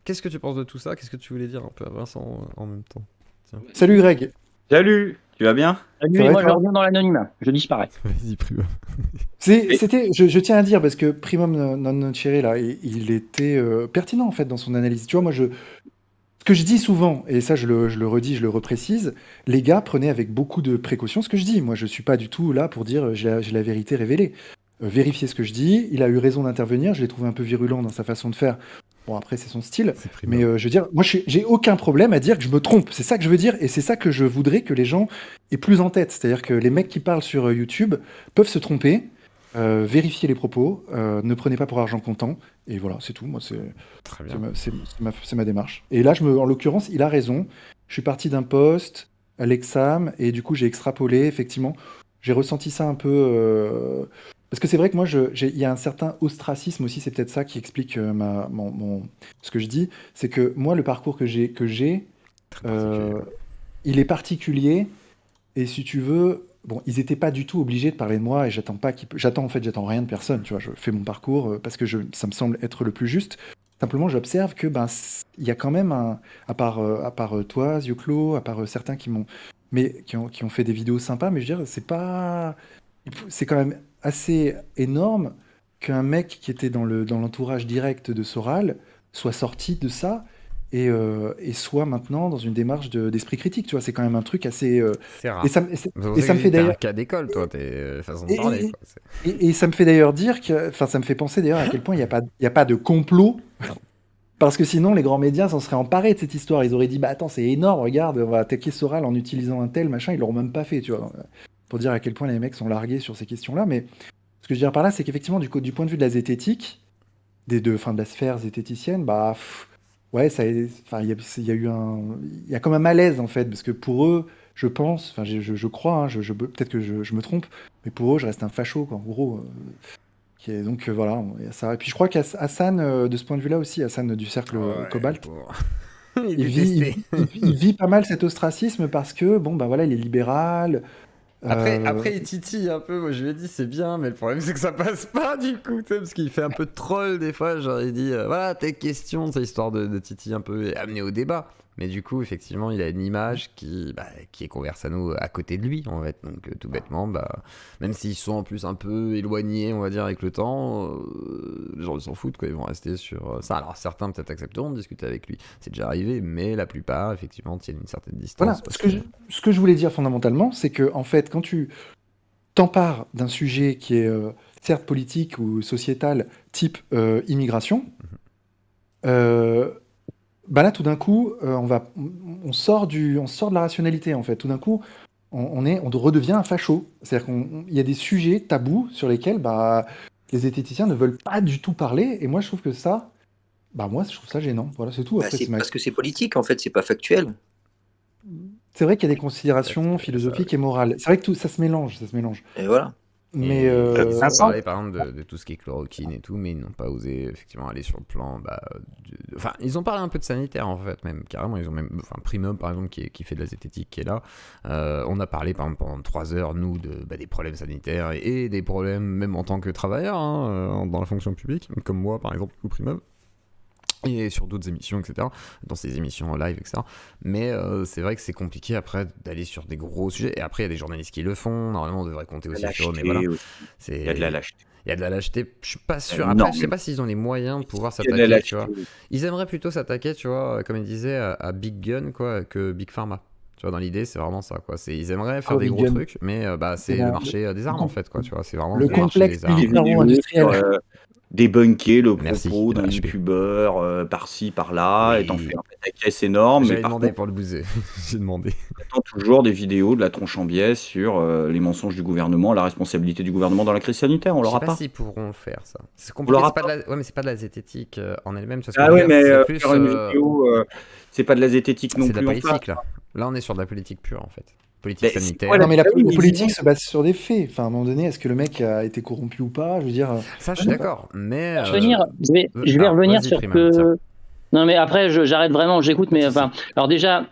Qu'est-ce que tu penses de tout ça? Qu'est-ce que tu voulais dire un peu à Vincent en même temps? Tiens. Salut Greg. Salut, tu vas bien? Salut, moi je reviens dans l'anonymat, je disparais. Vas-y, Primum. Je tiens à dire, parce que Primum non nocere, là, il était pertinent en fait dans son analyse. Tu vois, moi, ce que je dis souvent, et ça je le redis, je le reprécise, les gars, prenez avec beaucoup de précaution ce que je dis. Moi, je suis pas du tout là pour dire j'ai la vérité révélée. Vérifiez ce que je dis, il a eu raison d'intervenir, je l'ai trouvé un peu virulent dans sa façon de faire. Bon, après, c'est son style, mais je veux dire, moi, j'ai aucun problème à dire que je me trompe. C'est ça que je veux dire, et c'est ça que je voudrais que les gens aient plus en tête. C'est-à-dire que les mecs qui parlent sur YouTube peuvent se tromper, vérifiez les propos, ne prenez pas pour argent comptant, et voilà, c'est tout. Moi, c'est ma démarche. Et là, en l'occurrence, il a raison. Je suis parti d'un post à l'exam, et du coup, j'ai extrapolé, effectivement. J'ai ressenti ça un peu... Parce que c'est vrai que moi, il y a un certain ostracisme aussi, c'est peut-être ça qui explique ce que je dis. C'est que moi, le parcours que j'ai, il est particulier. Et si tu veux, bon, ils n'étaient pas du tout obligés de parler de moi et j'attends rien de personne. Tu vois, je fais mon parcours parce que ça me semble être le plus juste. Simplement, j'observe que il y a quand même à part toi, Zioclo, à part certains qui ont fait des vidéos sympas, mais je veux dire, c'est quand même assez énorme qu'un mec qui était dans l'entourage direct de Soral soit sorti de ça et soit maintenant dans une démarche d'esprit critique. Tu vois, c'est quand même un truc assez. C'est rare. Et ça me fait T'es un d'ailleurs. cas d'école, toi, tes façons de parler. Quoi. Et ça me fait d'ailleurs ça me fait penser d'ailleurs à quel point il n'y a pas de complot. Parce que sinon, les grands médias s'en seraient emparés de cette histoire. Ils auraient dit, bah attends, c'est énorme, regarde, on va attaquer Soral en utilisant un tel, machin. Ils l'auront même pas fait, tu vois. Pour dire à quel point les mecs sont largués sur ces questions-là. Mais ce que je veux dire par là, c'est qu'effectivement, du point de vue de la zététique, de la sphère zététicienne, ouais, il y a comme un malaise, en fait. Parce que pour eux, je pense, enfin, je crois, hein, peut-être que je me trompe, mais pour eux, je reste un facho, quoi, en gros. Donc voilà, il y a ça. Et puis je crois qu'Hassan, de ce point de vue-là aussi, Hassan du cercle Cobalt, il vit pas mal cet ostracisme parce que, bon, bah voilà, il est libéral. Après, il titille un peu. Moi, je lui ai dit, c'est bien, mais le problème, c'est que ça passe pas, du coup, tu sais, parce qu'il fait un peu de troll des fois. Genre, il dit, voilà, tes questions, c'est histoire de titiller un peu et amener au débat. Mais du coup, effectivement, il a une image qui est converse à nous à côté de lui, en fait. Donc, tout bêtement, même s'ils sont en plus un peu éloignés, on va dire, avec le temps, les gens ils s'en foutent, quoi. Ils vont rester sur ça. Alors, certains peut-être accepteront de discuter avec lui. C'est déjà arrivé, mais la plupart, effectivement, tiennent une certaine distance. Voilà. Ce que je voulais dire fondamentalement, c'est que, en fait, quand tu t'empares d'un sujet qui est certes politique ou sociétal, type immigration, là, tout d'un coup, on sort de la rationalité, en fait. Tout d'un coup, on redevient un facho. C'est-à-dire qu'il y a des sujets tabous sur lesquels les zététiciens ne veulent pas du tout parler. Et moi, je trouve que ça, je trouve ça gênant. Voilà, c'est tout. Après, parce que c'est politique, en fait, c'est pas factuel. C'est vrai qu'il y a des considérations philosophiques et morales. C'est vrai que tout ça se mélange. Et voilà. Mais ils ont parlé par exemple de tout ce qui est chloroquine et tout, mais ils n'ont pas osé effectivement aller sur le plan. Enfin, ils ont parlé un peu de sanitaire en fait, même carrément. Ils ont même, Primum par exemple qui fait de la zététique qui est là. On a parlé par exemple pendant 3 heures nous des problèmes sanitaires et des problèmes même en tant que travailleur dans la fonction publique, comme moi par exemple ou Primum. Et sur d'autres émissions, etc., dans ces émissions en live, etc. Mais c'est vrai que c'est compliqué après d'aller sur des gros sujets. Et après, il y a des journalistes qui le font. Normalement, on devrait compter aussi sur eux, mais voilà. Il y a de la lâcheté. Il y a de la lâcheté. Je suis pas sûr. Après, je sais pas s'ils ont les moyens de pouvoir s'attaquer, tu vois. Ils aimeraient plutôt s'attaquer, tu vois, comme ils disaient, à Big Gun, quoi, que Big Pharma. Tu vois, dans l'idée, c'est vraiment ça, quoi. Ils aimeraient faire des gros trucs, mais c'est le marché des armes, en fait, quoi. Tu vois, c'est vraiment le complexe militaro-industriel. Débunker le propos d'un youtubeur par-ci, par-là, et t'en fais un pataquès énorme. J'avais demandé pour le bouser. J'ai demandé. On attend toujours des vidéos de la tronche en biais sur les mensonges du gouvernement, la responsabilité du gouvernement dans la crise sanitaire. On l'aura pas. Je sais pas s'ils pourront le faire, ça. C'est compliqué. Ouais, mais c'est pas de la zététique en elle-même. Ah oui, mais faire une vidéo, c'est pas de la zététique non plus. C'est de la politique, là. Là, on est sur de la politique pure, en fait. Politique sanitaire. Non, mais la politique se base sur des faits. Enfin, à un moment donné, est-ce que le mec a été corrompu ou pas? Je veux dire. Ça, je suis d'accord. Mais. Je vais revenir sur que. Non, mais après, j'arrête vraiment, j'écoute, mais enfin. Alors, déjà,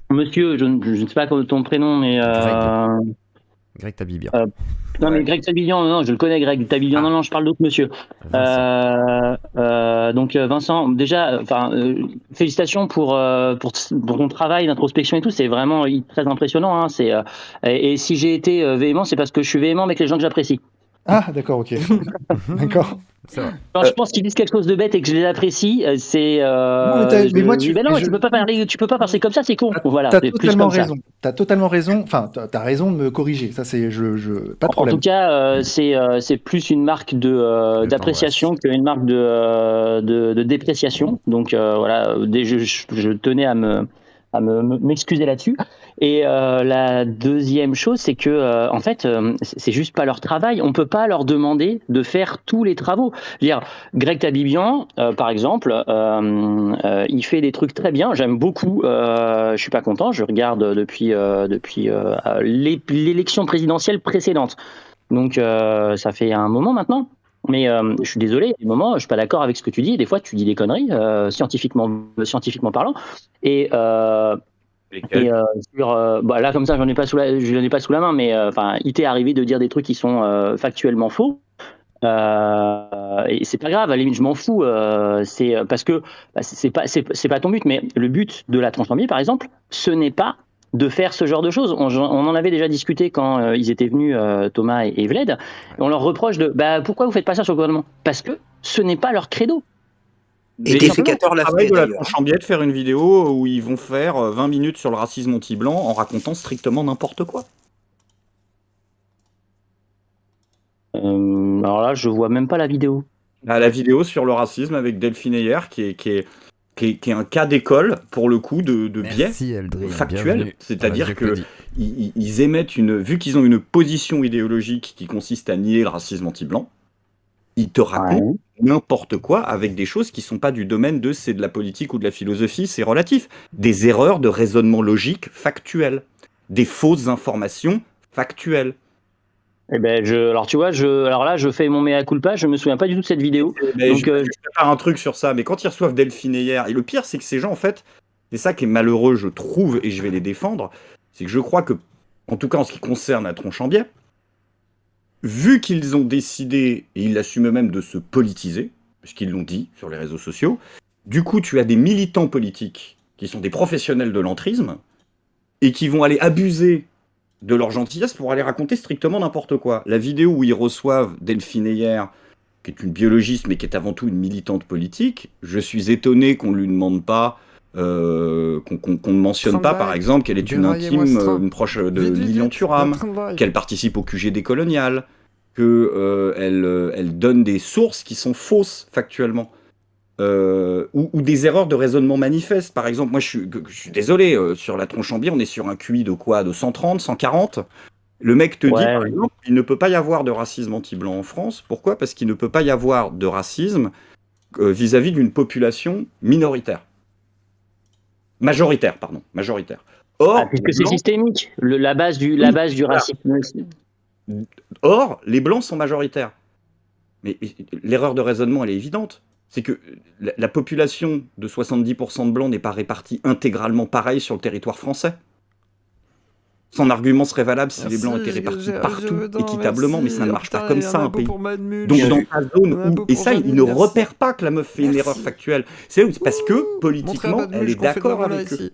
monsieur, je ne sais pas ton prénom, mais. Greg Tabibian. Non, mais Greg Tabibian, non, je le connais, Greg Tabibian. Non, je parle d'autre monsieur. Donc, Vincent, déjà, félicitations pour ton travail d'introspection et tout. C'est vraiment très impressionnant. Hein, et si j'ai été véhément, c'est parce que je suis véhément avec les gens que j'apprécie. Ah, d'accord, ok. D'accord. Quand je pense qu'ils disent quelque chose de bête et que je les apprécie, c'est. mais moi, tu peux pas parler, tu peux pas penser comme ça, c'est con. Voilà. T'as totalement raison. T'as totalement raison. Enfin, t'as raison de me corriger. Ça, c'est pas de problème. En tout cas, c'est plus une marque d'appréciation qu'une marque de dépréciation. Donc voilà, je tenais à m'excuser là-dessus. Et la deuxième chose, c'est que en fait, c'est juste pas leur travail. On peut pas leur demander de faire tous les travaux. Je veux dire, Greg Tabibian, par exemple, il fait des trucs très bien. J'aime beaucoup. Je suis pas content. Je regarde depuis l'élection présidentielle précédente. Donc ça fait un moment maintenant. Mais je suis désolé, des moments, je suis pas d'accord avec ce que tu dis. Des fois, tu dis des conneries, scientifiquement parlant. Et là, comme ça, je n'en ai pas sous la main, mais il t'est arrivé de dire des trucs qui sont factuellement faux. Et c'est pas grave, à la limite, je m'en fous. C'est parce que c'est pas ton but, mais le but de la tronche en biais, par exemple, ce n'est pas de faire ce genre de choses. On en avait déjà discuté quand ils étaient venus, Thomas et Vled. Et on leur reproche de pourquoi vous faites pas ça sur le gouvernement? Parce que ce n'est pas leur credo. Et Défécateur l'a fait de la tronche en biais de faire une vidéo où ils vont faire 20 minutes sur le racisme anti-blanc en racontant strictement n'importe quoi. Alors là, je vois même pas la vidéo. La vidéo sur le racisme avec Delphine Heyer, qui est un cas d'école, pour le coup, de biais factuel. C'est-à-dire qu'ils émettent vu qu'ils ont une position idéologique qui consiste à nier le racisme anti-blanc, ils te racontent n'importe quoi avec des choses qui sont pas du domaine de c'est de la politique ou de la philosophie, c'est relatif. Des erreurs de raisonnement logique factuel. Des fausses informations factuelles. Eh ben alors tu vois, alors là je fais mon mea culpa, je me souviens pas du tout de cette vidéo. Donc je vais faire un truc sur ça, mais quand ils reçoivent Delphine Heyer, et le pire c'est que ces gens en fait, c'est ça qui est malheureux je trouve, et je vais les défendre, c'est que je crois que, en tout cas en ce qui concerne la tronche en biais, vu qu'ils ont décidé, et ils l'assument eux-mêmes, de se politiser, puisqu'ils l'ont dit sur les réseaux sociaux, du coup tu as des militants politiques qui sont des professionnels de l'entrisme, et qui vont aller abuser de leur gentillesse pour aller raconter strictement n'importe quoi. La vidéo où ils reçoivent Delphine Heyer, qui est une biologiste mais qui est avant tout une militante politique, je suis étonné qu'on ne lui demande pas, qu'on ne mentionne pas par exemple qu'elle est une intime, une proche de Lilian Thuram, qu'elle participe au QG décolonial, qu'elle donne des sources qui sont fausses factuellement. Ou des erreurs de raisonnement manifestes. Par exemple, moi je suis désolé, sur la tronche en biais, on est sur un QI de quoi? De 130, 140? Le mec te dit, par exemple, il ne peut pas y avoir de racisme anti-blanc en France. Pourquoi? Parce qu'il ne peut pas y avoir de racisme vis-à-vis d'une population minoritaire. Majoritaire, pardon. Majoritaire. Or, puisque c'est systémique, la base du racisme. Or, les blancs sont majoritaires. Mais l'erreur de raisonnement, elle est évidente. C'est que la population de 70% de blancs n'est pas répartie intégralement pareil sur le territoire français. Son argument serait valable si les blancs étaient répartis partout équitablement, mais ça ne marche pas comme ça un pays. Donc dans ta zone où... Et ça, il ne repère pas que la meuf fait une erreur factuelle. C'est parce que, politiquement, elle est d'accord avec eux.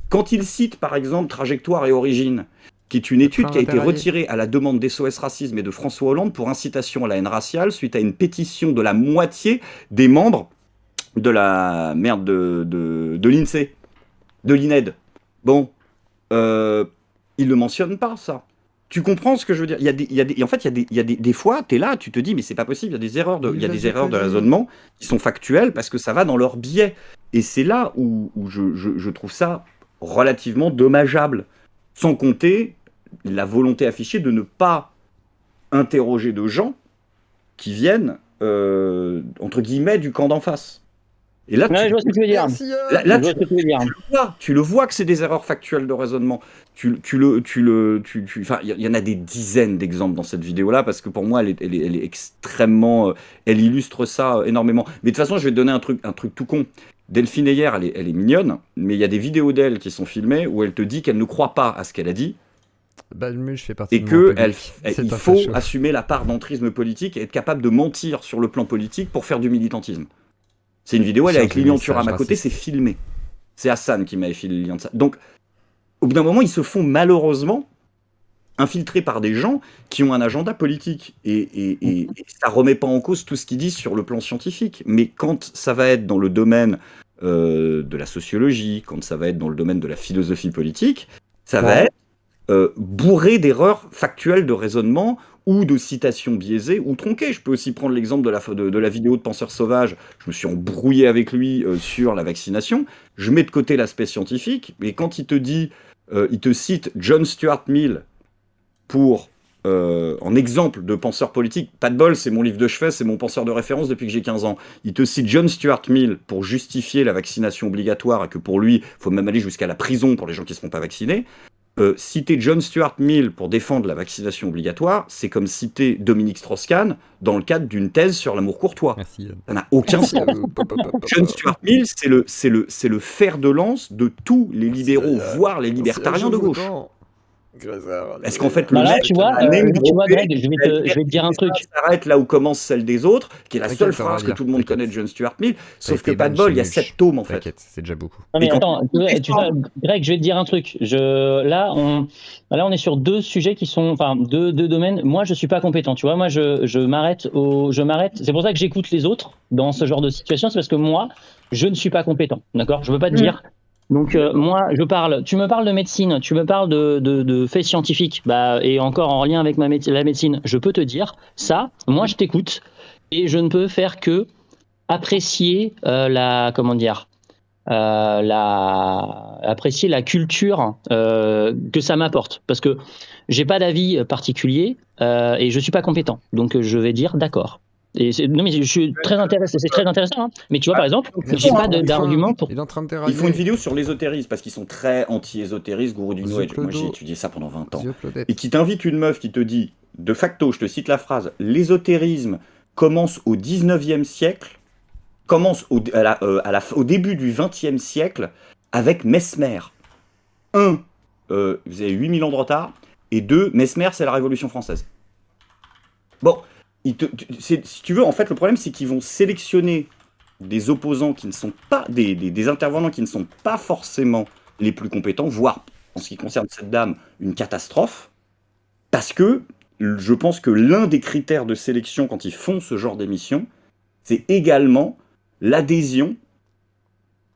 Quand il cite, par exemple, Trajectoire et Origine, qui est une étude qui a été retirée à la demande d'SOS Racisme et de François Hollande pour incitation à la haine raciale suite à une pétition de la moitié des membres de la merde de l'INSEE, de l'INED. Bon, il ne mentionne pas ça. Tu comprends ce que je veux dire? En fait, il y a des fois, tu es là, tu te dis, mais c'est pas possible, il y a des erreurs de raisonnement qui sont factuelles parce que ça va dans leur biais. Et c'est là où je trouve ça relativement dommageable. Sans compter la volonté affichée de ne pas interroger de gens qui viennent, entre guillemets, du camp d'en face. Et là, je vois ce que tu veux dire. Tu le vois que c'est des erreurs factuelles de raisonnement. Enfin, il y en a des dizaines d'exemples dans cette vidéo-là, parce que pour moi, elle est extrêmement... elle illustre ça énormément. Mais de toute façon, je vais te donner un truc tout con. Delphine Heyer, elle est mignonne, mais il y a des vidéos d'elle qui sont filmées où elle te dit qu'elle ne croit pas à ce qu'elle a dit. Je fais partie et qu'il faut assumer la part d'entrisme politique et être capable de mentir sur le plan politique pour faire du militantisme. C'est une vidéo, elle est avec Lilian Thuram à côté, c'est filmé. C'est Hassan qui m'avait filé le lien de ça. Donc, au bout d'un moment, ils se font malheureusement infiltrés par des gens qui ont un agenda politique. Et ça remet pas en cause tout ce qu'ils disent sur le plan scientifique. Mais quand ça va être dans le domaine de la sociologie, quand ça va être dans le domaine de la philosophie politique, ça va être bourré d'erreurs factuelles de raisonnement ou de citations biaisées ou tronquées. Je peux aussi prendre l'exemple de la vidéo de Penseur Sauvage. Je me suis embrouillé avec lui sur la vaccination. Je mets de côté l'aspect scientifique, mais quand il te dit, il te cite John Stuart Mill pour en exemple de penseur politique, pas de bol, c'est mon livre de chevet, c'est mon penseur de référence depuis que j'ai 15 ans. Il te cite John Stuart Mill pour justifier la vaccination obligatoire et que pour lui, il faut même aller jusqu'à la prison pour les gens qui ne seront pas vaccinés. citer John Stuart Mill pour défendre la vaccination obligatoire, c'est comme citer Dominique Strauss-Kahn dans le cadre d'une thèse sur l'amour courtois. Merci. Ça n'a aucun sens. John Stuart Mill, c'est le fer de lance de tous les libéraux, voire les libertariens de gauche. Est-ce qu'en fait, le mec, tu vois, Greg, je vais te dire un truc. S'arrête là où commence celle des autres, qui est la seule phrase que tout le monde connaît de John Stuart Mill, sauf que pas de bol, il y a 7 tomes en fait. C'est déjà beaucoup. Non mais attends, tu vois, Greg, je vais te dire un truc. Là, on est sur deux sujets qui sont, enfin, deux domaines. Moi, je suis pas compétent. Tu vois, moi, je m'arrête. C'est pour ça que j'écoute les autres dans ce genre de situation. C'est parce que moi, je ne suis pas compétent. D'accord, je veux pas te dire. Donc moi, tu me parles de médecine, tu me parles de faits scientifiques, et encore en lien avec la médecine, je peux te dire ça, moi je t'écoute, et je ne peux faire que apprécier apprécier la culture que ça m'apporte, parce que j'ai pas d'avis particulier et je suis pas compétent, donc je vais dire d'accord. Non mais je suis très intéressé, c'est très intéressant. Hein. Mais tu vois par exemple, j'ai pas d'argument pour. Ils font une vidéo sur l'ésotérisme parce qu'ils sont très anti-ésotéristes, gourou du New Age. Moi j'ai étudié ça pendant 20 ans. Et qui t'invite une meuf qui te dit, de facto, je te cite la phrase, l'ésotérisme commence au 19e siècle, commence au début du 20e siècle avec Mesmer. 1, vous avez 8000 ans de retard, et 2, Mesmer c'est la Révolution française. Bon. Si tu veux, en fait, le problème, c'est qu'ils vont sélectionner des opposants qui ne sont pas, des intervenants qui ne sont pas forcément les plus compétents, voire, en ce qui concerne cette dame, une catastrophe, parce que je pense que l'un des critères de sélection quand ils font ce genre d'émission, c'est également l'adhésion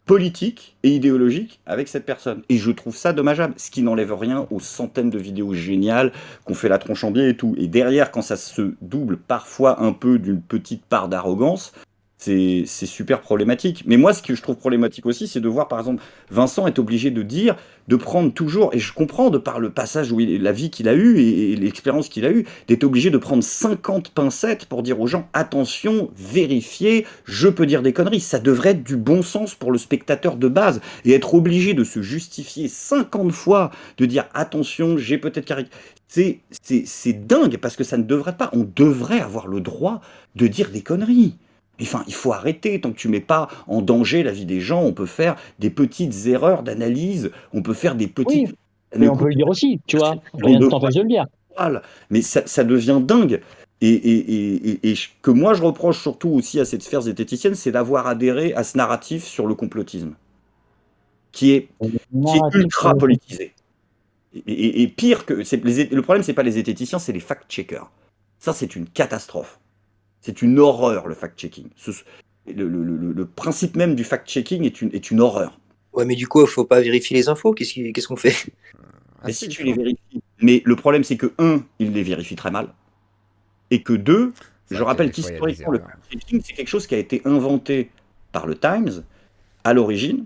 politique et idéologique avec cette personne. Et je trouve ça dommageable, ce qui n'enlève rien aux centaines de vidéos géniales qu'on fait la tronche en biais et tout. Et derrière, quand ça se double parfois un peu d'une petite part d'arrogance, c'est super problématique. Mais moi, ce que je trouve problématique aussi, c'est de voir, par exemple, Vincent est obligé de prendre toujours, et je comprends de par le passage, la vie qu'il a eue et l'expérience qu'il a eue, d'être obligé de prendre 50 pincettes pour dire aux gens, attention, vérifiez, je peux dire des conneries. Ça devrait être du bon sens pour le spectateur de base. Et être obligé de se justifier 50 fois, de dire, attention, j'ai peut-être caricaturé. C'est dingue, parce que ça ne devrait pas. On devrait avoir le droit de dire des conneries. Enfin, il faut arrêter, tant que tu mets pas en danger la vie des gens, on peut faire des petites erreurs d'analyse, on peut faire des petites... Oui, mais on peut le dire aussi, tu vois, rien ne t'empêche de le dire. Mais ça devient dingue. Et que moi je reproche surtout aussi à cette sphère zététicienne, c'est d'avoir adhéré à ce narratif sur le complotisme, qui est ultra politisé. Et pire que... Le problème, c'est pas les zététiciens, c'est les fact-checkers. Ça, c'est une catastrophe. C'est une horreur, le fact-checking. Le principe même du fact-checking est une horreur. Ouais, mais du coup, il ne faut pas vérifier les infos. Qu'est-ce qu'on fait? Mais si tu les vérifies. Mais le problème, c'est que, 1, il les vérifie très mal. Et que 2, je rappelle qu'historiquement, le fact-checking, c'est quelque chose qui a été inventé par le Times, à l'origine,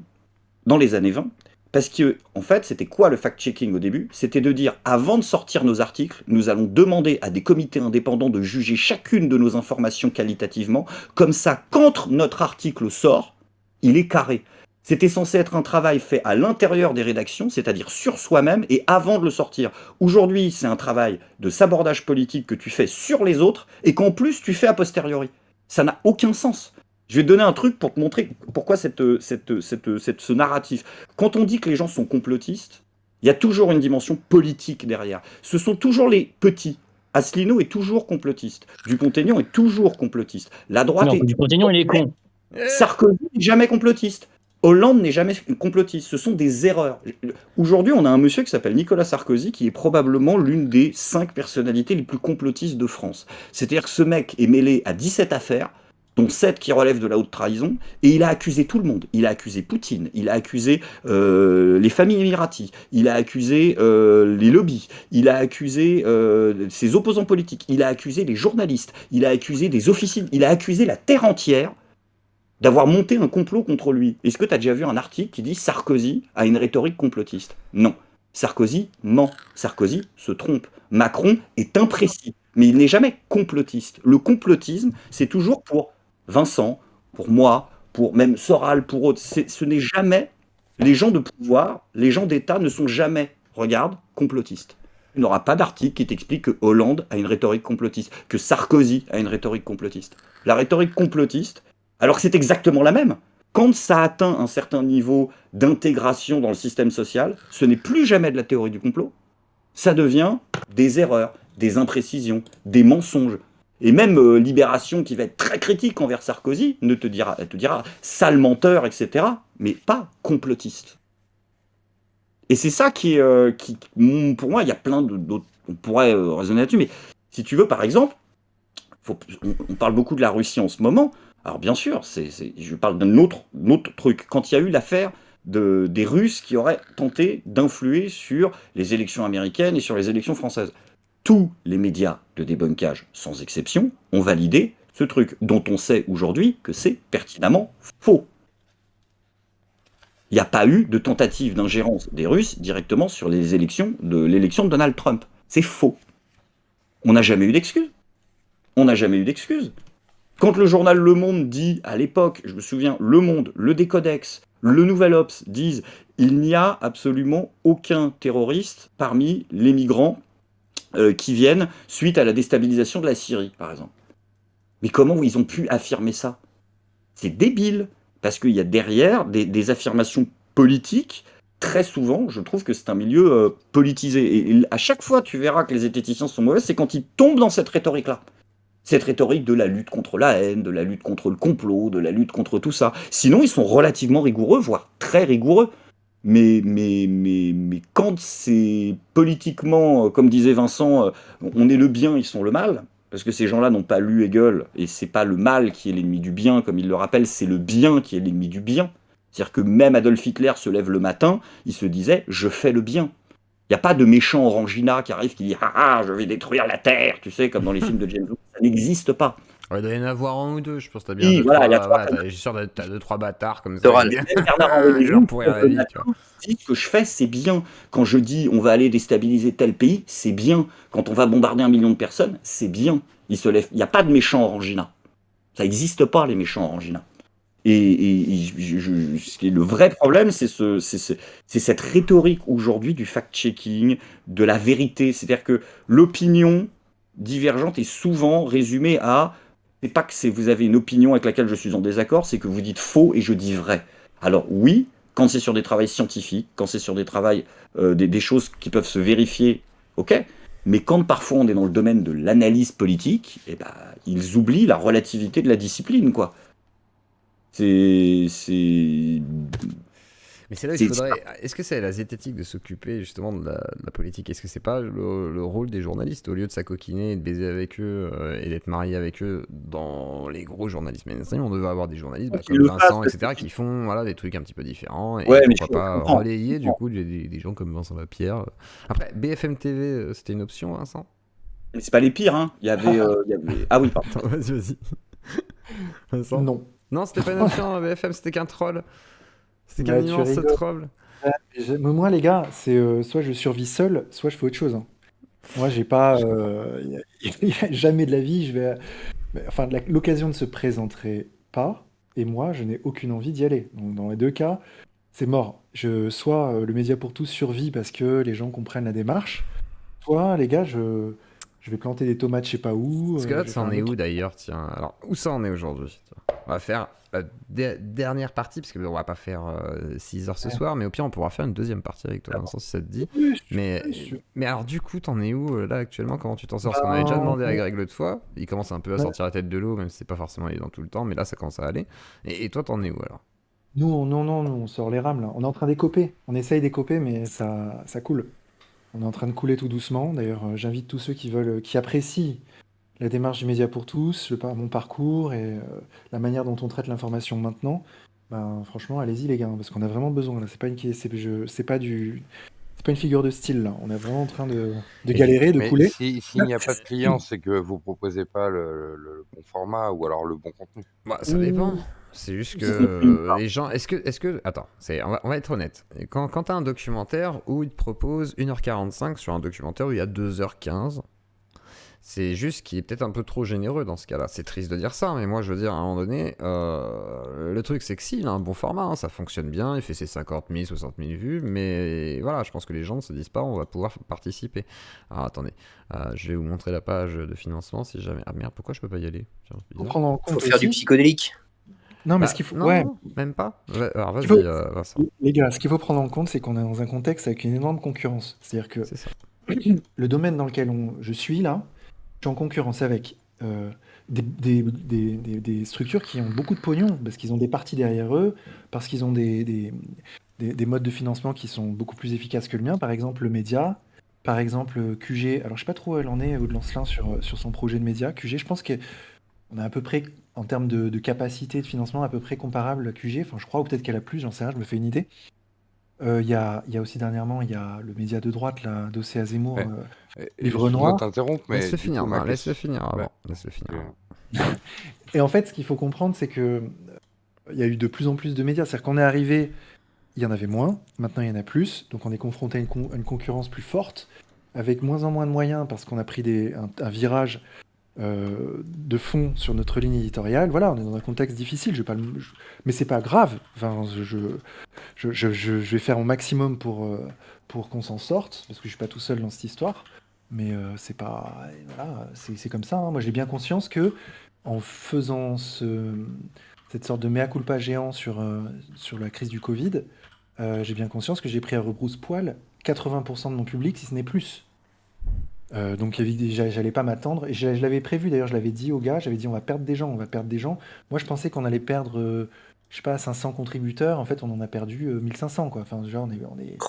dans les années 20. Parce que, en fait, c'était quoi le fact-checking au début? C'était de dire, avant de sortir nos articles, nous allons demander à des comités indépendants de juger chacune de nos informations qualitativement. Comme ça, quand notre article sort, il est carré. C'était censé être un travail fait à l'intérieur des rédactions, c'est-à-dire sur soi-même et avant de le sortir. Aujourd'hui, c'est un travail de sabordage politique que tu fais sur les autres et qu'en plus, tu fais a posteriori. Ça n'a aucun sens. Je vais te donner un truc pour te montrer pourquoi ce narratif. Quand on dit que les gens sont complotistes, il y a toujours une dimension politique derrière. Ce sont toujours les petits. Asselineau est toujours complotiste. Dupont-Aignan est toujours complotiste. La droite non, Dupont-Aignan, il est con. Sarkozy n'est jamais complotiste. Hollande n'est jamais complotiste. Ce sont des erreurs. Aujourd'hui, on a un monsieur qui s'appelle Nicolas Sarkozy, qui est probablement l'une des 5 personnalités les plus complotistes de France. C'est-à-dire que ce mec est mêlé à 17 affaires, dont 7 qui relèvent de la haute trahison, et il a accusé tout le monde. Il a accusé Poutine, il a accusé les familles émiraties, il a accusé les lobbies, il a accusé ses opposants politiques, il a accusé les journalistes, il a accusé des officines, il a accusé la terre entière d'avoir monté un complot contre lui. Est-ce que tu as déjà vu un article qui dit Sarkozy a une rhétorique complotiste? Non. Sarkozy ment. Sarkozy se trompe. Macron est imprécis. Mais il n'est jamais complotiste. Le complotisme, c'est toujours pour Vincent, pour moi, pour même Soral, pour autres. Ce n'est jamais... Les gens de pouvoir, les gens d'État ne sont jamais regarde, complotiste. Tu n'auras pas d'article qui t'explique que Hollande a une rhétorique complotiste, que Sarkozy a une rhétorique complotiste. La rhétorique complotiste, alors que c'est exactement la même, quand ça atteint un certain niveau d'intégration dans le système social, ce n'est plus jamais de la théorie du complot, ça devient des erreurs, des imprécisions, des mensonges. Et même Libération, qui va être très critique envers Sarkozy, elle te dira sale menteur, etc., mais pas complotiste. Et c'est ça qui, pour moi, il y a plein d'autres, on pourrait raisonner là-dessus, mais si tu veux, par exemple, on parle beaucoup de la Russie en ce moment. Alors bien sûr, je parle d'un autre truc. Quand il y a eu l'affaire des Russes qui auraient tenté d'influer sur les élections américaines et sur les élections françaises, tous les médias de débunkage, sans exception, ont validé ce truc, dont on sait aujourd'hui que c'est pertinemment faux. Il n'y a pas eu de tentative d'ingérence des Russes directement sur l'élection de Donald Trump. C'est faux. On n'a jamais eu d'excuses. On n'a jamais eu d'excuses. Quand le journal Le Monde dit, à l'époque, je me souviens, Le Monde, le Décodex, le Nouvel Obs disent « Il n'y a absolument aucun terroriste parmi les migrants qui viennent suite à la déstabilisation de la Syrie, par exemple. » Mais comment ils ont pu affirmer ça? C'est débile. Parce qu'il y a derrière des affirmations politiques, très souvent, je trouve que c'est un milieu politisé. Et à chaque fois, tu verras que les zététiciens sont mauvais, c'est quand ils tombent dans cette rhétorique-là. Cette rhétorique de la lutte contre la haine, de la lutte contre le complot, de la lutte contre tout ça. Sinon, ils sont relativement rigoureux, voire très rigoureux. Mais quand c'est politiquement, comme disait Vincent, on est le bien, ils sont le mal. Parce que ces gens-là n'ont pas lu Hegel, et c'est pas le mal qui est l'ennemi du bien, comme il le rappelle, c'est le bien qui est l'ennemi du bien. C'est-à-dire que même Adolf Hitler se lève le matin, il se disait « je fais le bien ». Il n'y a pas de méchant orangina qui arrive qui dit « ah, je vais détruire la Terre », tu sais, comme dans les films de James Bond, ça n'existe pas. Il doit y en avoir un ou deux, je pense que t'as bien oui, voilà, je suis sûr que t'as 2-3 bâtards comme ça. Ce que je fais, c'est bien. Quand je dis on va aller déstabiliser tel pays, c'est bien. Quand on va bombarder 1 million de personnes, c'est bien. Il n'y a pas de méchants orangina. Ça n'existe pas, les méchants orangina. Et le vrai problème, c'est cette rhétorique aujourd'hui du fact-checking, de la vérité. C'est-à-dire que l'opinion divergente est souvent résumée à... C'est pas que vous avez une opinion avec laquelle je suis en désaccord, c'est que vous dites faux et je dis vrai. Alors oui, quand c'est sur des travaux scientifiques, quand c'est sur des travaux, des choses qui peuvent se vérifier, ok. Mais quand parfois on est dans le domaine de l'analyse politique, eh ben, ils oublient la relativité de la discipline, quoi. Mais c'est là où il faudrait... Est-ce que c'est la zététique de s'occuper justement de la politique? Est-ce que c'est pas le rôle des journalistes, au lieu de s'acoquiner et de baiser avec eux et d'être marié avec eux dans les gros journalistes mainstream, on devait avoir des journalistes comme Vincent, etc., qui font des trucs un petit peu différents et pourquoi pas relayer du coup des gens comme Vincent Lapierre. Après, BFM TV, c'était une option, Vincent? Mais c'est pas les pires, hein. Il y avait... Ah oui, pardon. Attends, vas-y. Vincent? Non, c'était pas une option, BFM, c'était qu'un troll. C'est qu'un immense troll. Moi, les gars, c'est soit je survis seul, soit je fais autre chose. Hein. Moi, j'ai pas... jamais de la vie, je vais... Enfin, l'occasion ne se présenterait pas, et moi, je n'ai aucune envie d'y aller. Donc, dans les deux cas, c'est mort. Soit le Média pour tous survit parce que les gens comprennent la démarche, soit, les gars, je vais planter des tomates je sais pas où. Parce que là, ça en est où d'ailleurs? Tiens, alors, où ça en est aujourd'hui? On va faire la dernière partie, parce qu'on va pas faire 6 heures ce soir, mais au pire, on pourra faire une deuxième partie avec toi, Vincent, si ça te dit. Mais alors, du coup, t'en es où là actuellement? Comment tu t'en sors? Parce qu'on avait déjà demandé à Greg l'autre fois. Il commence un peu à sortir la tête de l'eau, même si c'est pas forcément évident tout le temps, mais là, ça commence à aller. Et toi, t'en es où alors? Nous, on sort les rames là. On est en train d'écoper. On essaye d'écoper, mais ça coule. On est en train de couler tout doucement. D'ailleurs, j'invite tous ceux qui apprécient la démarche du Média pour tous, mon parcours et la manière dont on traite l'information maintenant. Ben, franchement, allez-y les gars, parce qu'on a vraiment besoin. Là, c'est pas une figure de style là. On est vraiment en train de galérer, de couler. S'il n'y a pas de clients, c'est que vous proposez pas le bon format ou alors le bon contenu. Bah, ça dépend. C'est juste que les gens... Est-ce que... Attends, on va être honnête. Quand tu as un documentaire où il te propose 1h45 sur un documentaire où il y a 2h15, C'est juste qu'il est peut-être un peu trop généreux dans ce cas-là. C'est triste de dire ça, mais moi je veux dire, à un moment donné, le truc c'est que si, il a un bon format, hein, ça fonctionne bien, il fait ses 50 000, 60 000 vues, mais voilà, je pense que les gens ne se disent pas on va pouvoir participer. Alors attendez, je vais vous montrer la page de financement si jamais. Ah merde, pourquoi je peux pas y aller? Tiens, c'est Faut bizarre. prendre en compte faire du aussi. psychodélique. Non, mais Bah, ce qu'il faut. non, Ouais, même pas. Ouais, alors ce qu'il vas-y, faut- Vincent, les gars, ce qu'il faut prendre en compte, c'est qu'on est dans un contexte avec une énorme concurrence. C'est-à-dire que c'est ça. le domaine dans lequel je suis là, je suis en concurrence avec des structures qui ont beaucoup de pognon, parce qu'ils ont des parties derrière eux, parce qu'ils ont des modes de financement qui sont beaucoup plus efficaces que le mien. Par exemple, le média, par exemple, QG. Alors, je sais pas trop où elle en est, Aude Lancelin, sur son projet de média. QG, je pense qu'on est à peu près, en termes de capacité de financement, à peu près comparable à QG. Enfin, je crois, ou peut-être qu'elle a plus, j'en sais rien, je me fais une idée. Il y a aussi dernièrement, il y a le média de droite, là, d'Océa Zemmour, Ouais. Livre Excuse-moi de Noir. t'interrompre, mais Laisse-le du finir, coup, ma non, laisse-le question. finir Bah, avant. Laisse-le finir euh, avant. Et en fait, ce qu'il faut comprendre, c'est que il y a eu de plus en plus de médias. C'est-à-dire qu'on est arrivé, il y en avait moins, maintenant il y en a plus, donc on est confronté à une concurrence plus forte, avec moins en moins de moyens, parce qu'on a pris un virage de fond sur notre ligne éditoriale. Voilà, on est dans un contexte difficile, mais c'est pas grave. Enfin, je vais faire mon maximum pour qu'on s'en sorte, parce que je suis pas tout seul dans cette histoire. Mais c'est pas, voilà, c'est comme ça, hein. Moi, j'ai bien conscience que en faisant cette sorte de mea culpa géant sur la crise du Covid, j'ai bien conscience que j'ai pris à rebrousse-poil 80% de mon public, si ce n'est plus. Donc j'allais pas m'attendre, et je l'avais prévu d'ailleurs, je l'avais dit aux gars, j'avais dit on va perdre des gens, on va perdre des gens. Moi je pensais qu'on allait perdre, je sais pas, 500 contributeurs, en fait on en a perdu 1500 quoi. Enfin déjà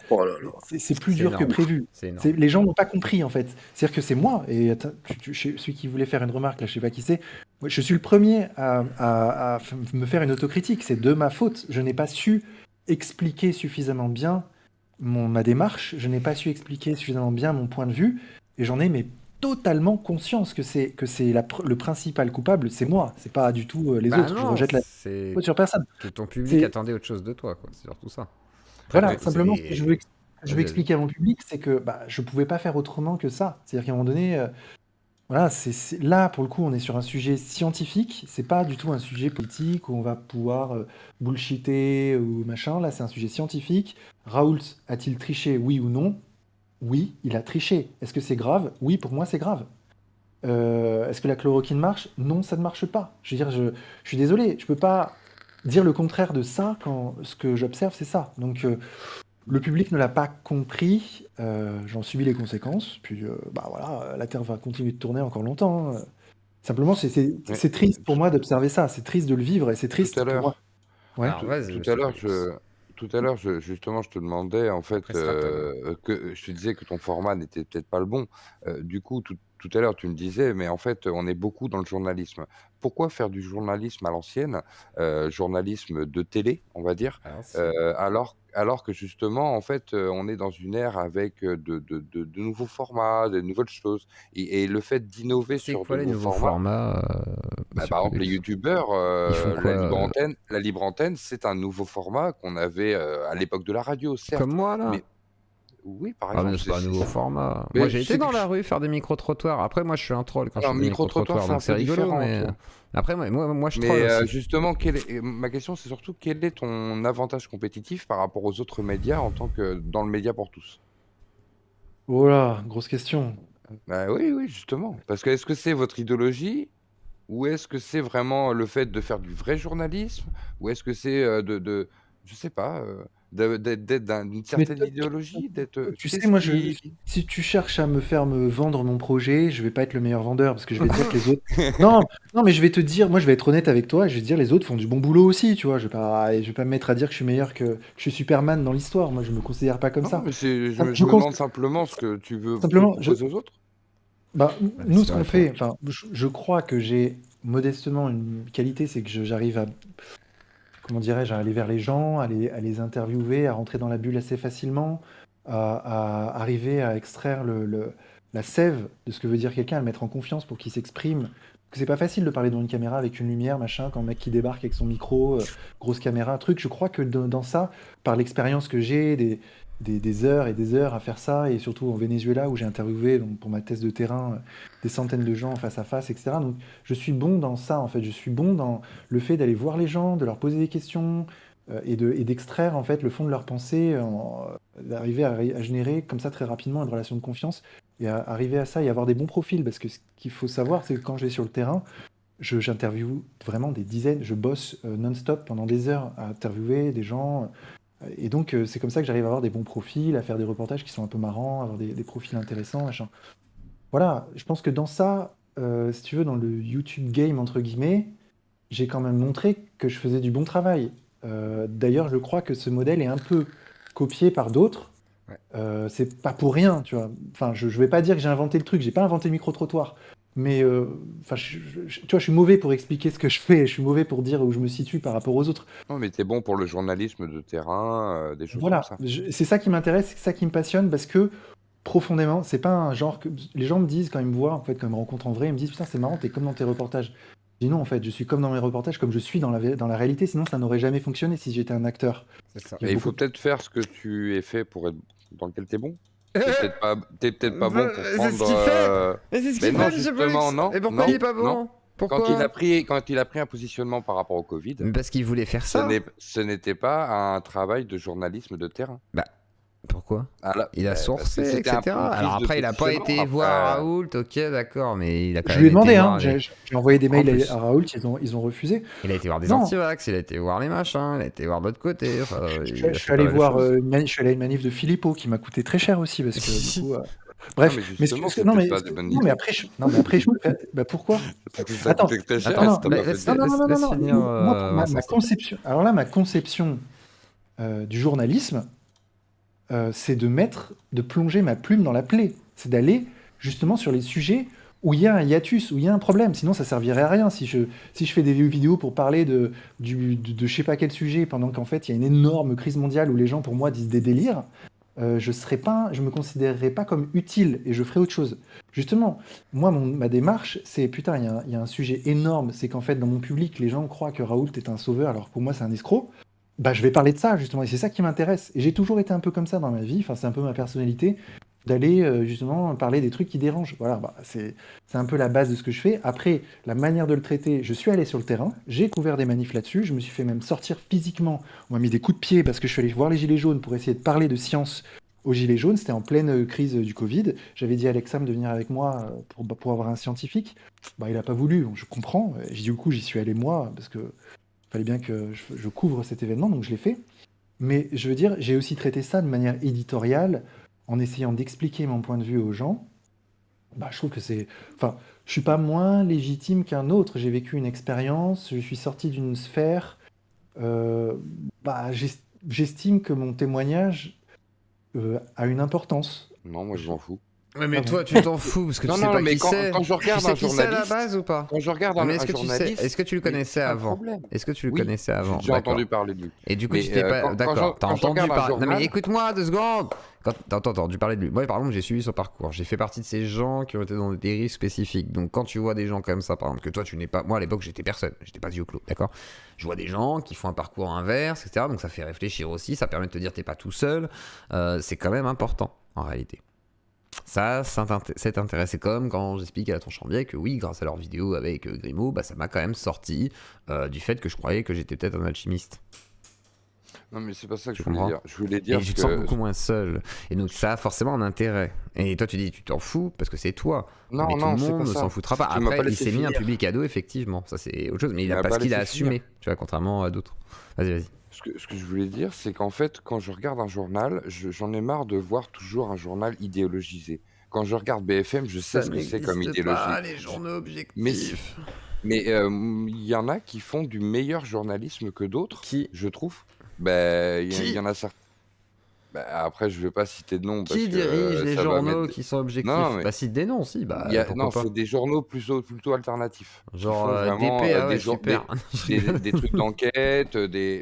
Oh là là. c'est plus C'est dur que énorme. prévu. C'est énorme. Les gens n'ont pas compris en fait. C'est-à-dire que c'est moi, et attends, celui qui voulait faire une remarque là, je sais pas qui c'est, moi, je suis le premier à me faire une autocritique, c'est de ma faute. Je n'ai pas su expliquer suffisamment bien ma démarche, je n'ai pas su expliquer suffisamment bien mon point de vue. Et j'en ai mais totalement conscience que le principal coupable, c'est moi, c'est pas du tout les Bah autres. Je non, rejette la c'est faute sur personne. que ton public C'est attendait autre chose de toi, quoi. C'est surtout ça. voilà, mais simplement ce que je veux Vas-y, vas-y. expliquer à mon public, c'est que bah, je pouvais pas faire autrement que ça. C'est-à-dire qu'à un moment donné, voilà, là pour le coup, on est sur un sujet scientifique. C'est pas du tout un sujet politique où on va pouvoir bullshiter ou machin. Là, c'est un sujet scientifique. Raoult a-t-il triché, oui ou non? Oui, il a triché. Est-ce que c'est grave? Oui, pour moi, c'est grave. Est-ce que la chloroquine marche? Non, ça ne marche pas. Je veux dire, je suis désolé, je peux pas dire le contraire de ça quand ce que j'observe, c'est ça. Donc, le public ne l'a pas compris, j'en subis les conséquences, puis bah voilà, la Terre va continuer de tourner encore longtemps, hein. Simplement, mais c'est triste pour moi d'observer ça, c'est triste de le vivre, et c'est tout triste à pour moi. l'heure, Ouais. Alors, vas-y, tout à monsieur l'heure, Pellios. justement, je te demandais en fait Après Stratton. que je te disais que ton format n'était peut-être pas le bon. Du coup, tout à l'heure, tu me disais, mais en fait, on est beaucoup dans le journalisme. Pourquoi faire du journalisme à l'ancienne, journalisme de télé, on va dire, Alors, c'est... alors que justement, en fait, on est dans une ère avec de nouveaux formats, de nouvelles choses, et le fait d'innover C'est sur de quoi les nouveaux nouveaux formats. formats, Bah, monsieur par exemple, les Pellios? youtubeurs, Ils font quoi la libre antenne, c'est un nouveau format qu'on avait à l'époque de la radio, certes. Comme moi, là? Mais oui, par Ah, mais exemple, c'est pas un nouveau format. mais Moi, j'ai été c'est dans quelque la chose. rue faire des micro-trottoirs. Après, moi, je suis un troll quand je Alors, fais des micro-trottoir, micro-trottoirs, c'est un donc c'est peu rigolo, différent, mais tu vois. après, moi, je troll Mais aussi. justement, ma question, c'est surtout quel est ton avantage compétitif par rapport aux autres médias en tant que dans le média pour tous? Oh là, grosse question. Bah oui, oui, justement. Parce que est-ce que c'est votre idéologie? Ou est-ce que c'est vraiment le fait de faire du vrai journalisme? Ou est-ce que c'est je sais pas, d'être d'une Mais certaine idéologie, tu sais, qu'est-ce moi, qui... si tu cherches à me vendre mon projet, je vais pas être le meilleur vendeur, parce que je vais te dire que les autres. Non, non, mais je vais te dire, moi, je vais être honnête avec toi, et je vais te dire, les autres font du bon boulot aussi, tu vois. Je vais pas me mettre à dire que je suis meilleur que je suis Superman dans l'histoire. Moi, je me considère pas comme Non, ça. mais je Je me cons- demande simplement ce que tu veux Simplement, proposer aux autres. bah, Ouais, nous, c'est ce vrai, qu'on faut... fait, enfin, je crois que j'ai modestement une qualité, c'est que j'arrive à, comment dirais-je, à aller vers les gens, à les interviewer, à rentrer dans la bulle assez facilement, à arriver à extraire la sève de ce que veut dire quelqu'un, à le mettre en confiance pour qu'il s'exprime. Parce que c'est pas facile de parler devant une caméra avec une lumière, machin, quand le mec qui débarque avec son micro, grosse caméra, truc. Je crois que dans ça, par l'expérience que j'ai, des heures et des heures à faire ça, et surtout au Venezuela où j'ai interviewé donc, pour ma thèse de terrain des centaines de gens face à face, etc. Donc je suis bon dans ça, en fait. Je suis bon dans le fait d'aller voir les gens, de leur poser des questions et d'extraire en fait le fond de leur pensée, d'arriver à générer comme ça très rapidement une relation de confiance et à arriver à ça et avoir des bons profils. Parce que ce qu'il faut savoir, c'est que quand je vais sur le terrain, j'interviewe vraiment des dizaines, je bosse non-stop pendant des heures à interviewer des gens. Et donc, c'est comme ça que j'arrive à avoir des bons profils, à faire des reportages qui sont un peu marrants, à avoir des profils intéressants, machin. Voilà, je pense que dans ça, si tu veux, dans le YouTube game, entre guillemets, j'ai quand même montré que je faisais du bon travail. D'ailleurs, je crois que ce modèle est un peu copié par d'autres. Ouais. C'est pas pour rien, tu vois. Enfin, je vais pas dire que j'ai inventé le truc, j'ai pas inventé le micro-trottoir. Mais enfin, tu vois, je suis mauvais pour expliquer ce que je fais, je suis mauvais pour dire où je me situe par rapport aux autres. Non, mais t'es bon pour le journalisme de terrain, des choses Voilà, comme ça. c'est ça qui m'intéresse, c'est ça qui me passionne parce que profondément, c'est pas un genre que les gens me disent quand ils me voient, en fait, quand ils me rencontrent en vrai, ils me disent putain, c'est marrant, t'es comme dans tes reportages. Je dis non, en fait, je suis comme dans mes reportages, comme je suis dans la réalité, sinon ça n'aurait jamais fonctionné si j'étais un acteur. C'est ça. Mais il faut peut-être faire ce que tu es fait pour être dans lequel t'es bon. T'es peut-être pas bon pour prendre. C'est ce qu'il fait. Mais c'est ce qu'il non, fait, justement, non. Et pourquoi il est pas bon? Non. Pourquoi? Quand il a pris un positionnement par rapport au Covid, Mais parce qu'il voulait faire ça. ce n'était pas un travail de journalisme de terrain. Bah, pourquoi? Il a sourcé, c'était etc. Alors après, il a pas été voir Raoult, ok, d'accord, mais il a quand Je même lui ai demandé, été hein, voir les- j'ai envoyé des En mails plus. à Raoult, ils ont refusé. Il a été voir des Non. antivax, il a été voir les machins, il a été voir de l'autre côté. Enfin, Je il a suis fait allé pas mal de voir, choses. je suis allé à une manif de Philippot qui m'a coûté très cher aussi parce que du coup, bref. Non, mais Mais justement, non, mais c'était pas des bonnes non, mais idées. après, bah pourquoi? Ça Attends, coûtait très cher. attends, ça m'a fait laisse- dire. laisse finir, Moi, Vincent. ma conception. Alors là, ma conception du journalisme, c'est de plonger ma plume dans la plaie. C'est d'aller justement sur les sujets où il y a un hiatus, où il y a un problème. Sinon, ça servirait à rien. Si je fais des vidéos pour parler de je sais pas quel sujet, pendant qu'en fait, il y a une énorme crise mondiale où les gens, pour moi, disent des délires, je me considérerais pas comme utile et je ferais autre chose. Justement, moi, ma démarche, c'est putain, il y a un sujet énorme. C'est qu'en fait, dans mon public, les gens croient que Raoult est un sauveur, alors que pour moi, c'est un escroc. Bah, je vais parler de ça, justement, et c'est ça qui m'intéresse. Et j'ai toujours été un peu comme ça dans ma vie, enfin, c'est un peu ma personnalité, d'aller justement parler des trucs qui dérangent. Voilà, bah, c'est un peu la base de ce que je fais. Après, la manière de le traiter, je suis allé sur le terrain, j'ai couvert des manifs là-dessus, je me suis fait même sortir physiquement, on m'a mis des coups de pied parce que je suis allé voir les Gilets jaunes pour essayer de parler de science aux Gilets jaunes, c'était en pleine crise du Covid. J'avais dit à Alexam de venir avec moi pour avoir un scientifique. Bah, il n'a pas voulu, je comprends. Et du coup, j'y suis allé moi, parce que fallait bien que je couvre cet événement, donc je l'ai fait. Mais je veux dire, j'ai aussi traité ça de manière éditoriale, en essayant d'expliquer mon point de vue aux gens. Bah, je trouve que c'est... Enfin, je suis pas moins légitime qu'un autre. J'ai vécu une expérience, je suis sorti d'une sphère. Bah, j'estime que mon témoignage a une importance. Non, moi je m'en fous. Ouais, mais Ah toi, bon. tu t'en fous parce que tu sais pas mais qui c'est. quand je regarde Tu sais un qui c'est à la journaliste, base ou pas? quand je regarde Mais un est-ce que tu sais, journaliste, est-ce que tu le mais connaissais c'est un avant? problème. Est-ce que tu le Oui, connaissais avant? j'ai entendu D'accord. parler de lui. Et du coup, Mais, tu t'es pas. D'accord, t'as quand je entendu regarde un parler. Non, mais journal- écoute-moi 2 secondes! T'as entendu parler de lui. Moi, par exemple, j'ai suivi son parcours. J'ai fait partie de ces gens qui ont été dans des dérives spécifiques. Donc, quand tu vois des gens comme ça, par exemple, que toi, tu n'es pas. Moi, à l'époque, j'étais personne. J'étais pas yeux clos, d'accord? Je vois des gens qui font un parcours inverse, etc. Donc, ça fait réfléchir aussi. Ça permet de te dire, t'es pas tout seul. C'est quand même important, en réalité. Ça t'intéresse. C'est comme quand j'explique à Tonton Chambier que oui, grâce à leur vidéo avec Grimaud, bah, ça m'a quand même sorti du fait que je croyais que j'étais peut-être un alchimiste. Non, mais c'est pas ça que Tu je voulais comprends? dire. Je voulais dire Et tu te sens beaucoup moins seul. Et donc ça a forcément un intérêt. Et toi tu dis tu t'en fous parce que c'est toi. Non, mais non, tout c'est le pas monde ne ça. s'en foutra pas. Tu m'as Après pas il laissé s'est mis un finir. public ado effectivement. Ça c'est autre chose. Mais Tu m'as parce pas qu'il a laissé finir. assumé. Tu vois, contrairement à d'autres. Vas-y. Ce que je voulais dire, c'est qu'en fait, quand je regarde un journal, j'en ai marre de voir toujours un journal idéologisé. Quand je regarde BFM, je sais ce que c'est comme idéologie. Les journaux objectifs. Mais il y en a qui font du meilleur journalisme que d'autres, Qui je trouve. Ben, il Qui y en a certains. Ben, après, je vais pas citer de nom parce Qui que dirige les ça va journaux mettre... qui sont objectifs? Non, mais Bah si des noms si. Bah pourquoi non, pas. c'est des journaux plutôt alternatifs. Qui Genre font vraiment DP, ah ouais, des super. des trucs d'enquête,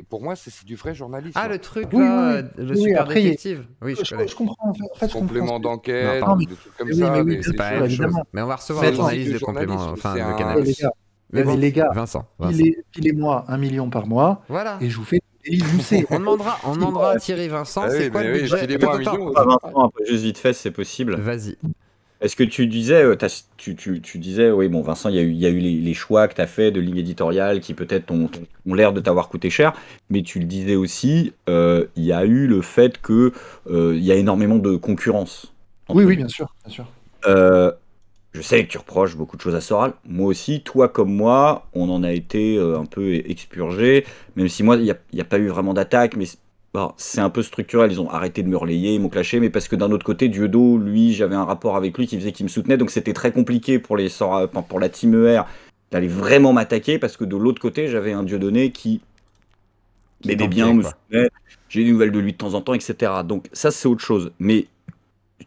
pour moi, c'est du vrai journalisme. Ah le truc Oui, là, oui, le oui, super après, détective. Oui, je connais. Je comprends. En fait, je comprends. Complément d'enquête, Non, pardon. des trucs comme Oui, ça. mais oui, des c'est pas la choses- même chose. évidemment. Mais on va recevoir Mais un attends, journaliste de le complément, journalisme, enfin c'est de un- cannabis. Mais les gars, Vincent. filez-moi 1 million par mois Voilà. et je vous fais des délits lucés. On demandera à Thierry Vincent, Ah c'est oui, quoi mais le oui, budget? filez-moi un Attends, million. Pas Vincent, un peu juste vite fait, c'est possible. Vas-y. Est-ce que tu disais, tu disais, oui, bon, Vincent, il y a eu les choix que tu as fait de ligne éditoriale qui peut-être ont l'air de t'avoir coûté cher, mais tu le disais aussi, il y a eu le fait que il y a énormément de concurrence. Oui, bien sûr, bien sûr. Je sais que tu reproches beaucoup de choses à Soral. Moi aussi, toi comme moi, on en a été un peu expurgé, même si moi, il n'y a pas eu vraiment d'attaque, mais bon, c'est un peu structurel. Ils ont arrêté de me relayer, ils m'ont clashé, mais parce que d'un autre côté, Dieudo, lui, j'avais un rapport avec lui qui faisait qu'il me soutenait, donc c'était très compliqué pour pour la team ER d'aller vraiment m'attaquer, parce que de l'autre côté, j'avais un Dieudonné qui m'aidait bien, me soutenait, j'ai des nouvelles de lui de temps en temps, etc. Donc ça, c'est autre chose. Mais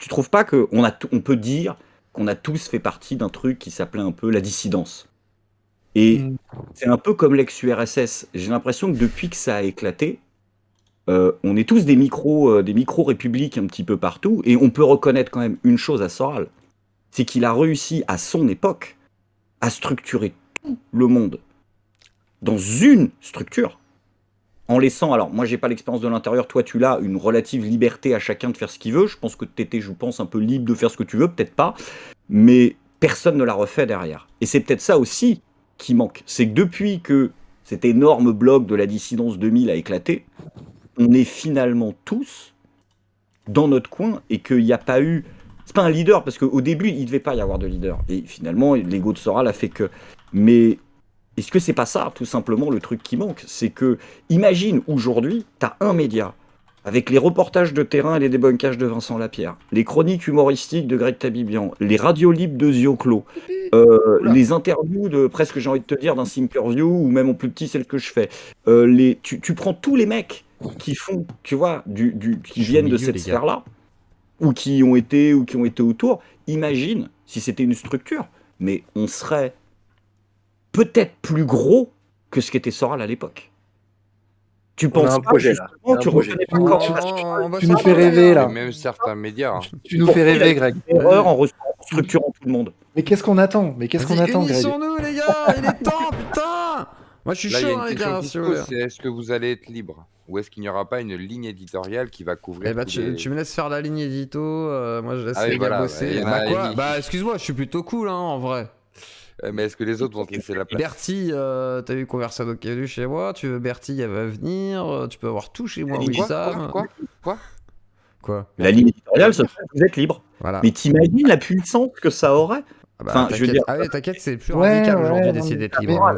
tu trouves pas qu'on peut dire qu'on a tous fait partie d'un truc qui s'appelait un peu la dissidence? Et c'est un peu comme l'ex-URSS. J'ai l'impression que depuis que ça a éclaté, on est tous des micro-républiques un petit peu partout, et on peut reconnaître quand même une chose à Soral, c'est qu'il a réussi à son époque à structurer tout le monde dans une structure, en laissant, alors moi j'ai pas l'expérience de l'intérieur, toi tu l'as, une relative liberté à chacun de faire ce qu'il veut. Je pense que t'étais, je pense, un peu libre de faire ce que tu veux, peut-être pas, mais personne ne l'a refait derrière. Et c'est peut-être ça aussi qui manque, c'est que depuis que cet énorme bloc de la dissidence 2000 a éclaté, on est finalement tous dans notre coin, et qu'il n'y a pas eu... C'est pas un leader, parce qu'au début, il ne devait pas y avoir de leader. Et finalement, l'ego de Soral a fait que... Mais est-ce que c'est pas ça, tout simplement, le truc qui manque? C'est que, imagine, aujourd'hui, tu as un média, avec les reportages de terrain et les débunkages de Vincent Lapierre, les chroniques humoristiques de Greg Tabibian, les radios libres de Zioclo, les interviews de, presque j'ai envie de te dire, d'un Simperview, ou même en plus petit, celle que je fais. Tu prends tous les mecs qui font, tu vois, qui viennent de cette sphère-là, ou qui ont été autour. Imagine si c'était une structure, mais on serait peut-être plus gros que ce qu'était Soral à l'époque. Tu penses pas, justement, tu reconnais pas comment tu nous fais rêver, là. Même certains médias. Tu nous fais rêver, Greg. Erreur en structurant tout le monde. Mais qu'est-ce qu'on attend? Greg? Unissons-nous, les gars, il est temps, putain. Moi, je suis chaud, les gars. Est-ce que vous allez être libre? Ou est-ce qu'il n'y aura pas une ligne éditoriale qui va couvrir? Eh bah, tu me laisses faire la ligne édito, moi je laisse les gars bosser. Bah, excuse-moi, je suis plutôt cool, hein, en vrai. Mais est-ce que les autres vont te laisser la place? Bertie, t'as vu Conversado qui est venu chez moi, tu veux Bertie, elle va venir, tu peux avoir tout chez moi, Wissam. Quoi? La ligne éditoriale, ça fait que vous êtes libre. Voilà. Mais t'imagines la puissance que ça aurait? Enfin, je veux dire... Ah ouais, t'inquiète, c'est plus radical aujourd'hui d'essayer d'être libre. À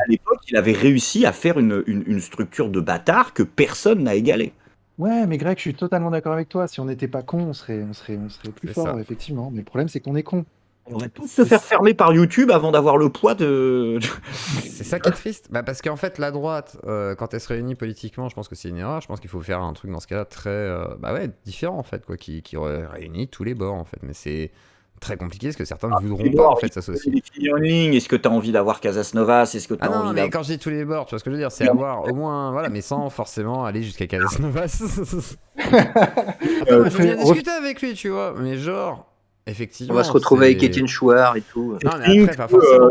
l'époque, il avait réussi à faire une structure de bâtard que personne n'a égalée. Ouais, mais Greg, je suis totalement d'accord avec toi. Si on n'était pas con, on serait plus fort, effectivement. Mais le problème, c'est qu'on est con. On va tous se faire fermer par YouTube avant d'avoir le poids de... C'est ça qui est triste. Bah, parce qu'en fait, la droite, quand elle se réunit politiquement, je pense que c'est une erreur. Je pense qu'il faut faire un truc dans ce cas-là très différent, en fait, quoi, qui réunit tous les bords, en fait. Mais c'est très compliqué parce que certains ne voudront pas, en fait, s'associer. Est-ce que tu as envie d'avoir Casas Novas? Est-ce que tu as non, mais quand je dis tous les bords, tu vois ce que je veux dire, c'est avoir au moins, voilà, mais sans forcément aller jusqu'à Casas Novas. Je viens discuter avec lui, tu vois, mais genre... Effectivement, on va se retrouver avec Étienne Chouard et tout. Non, mais après, pas forcément.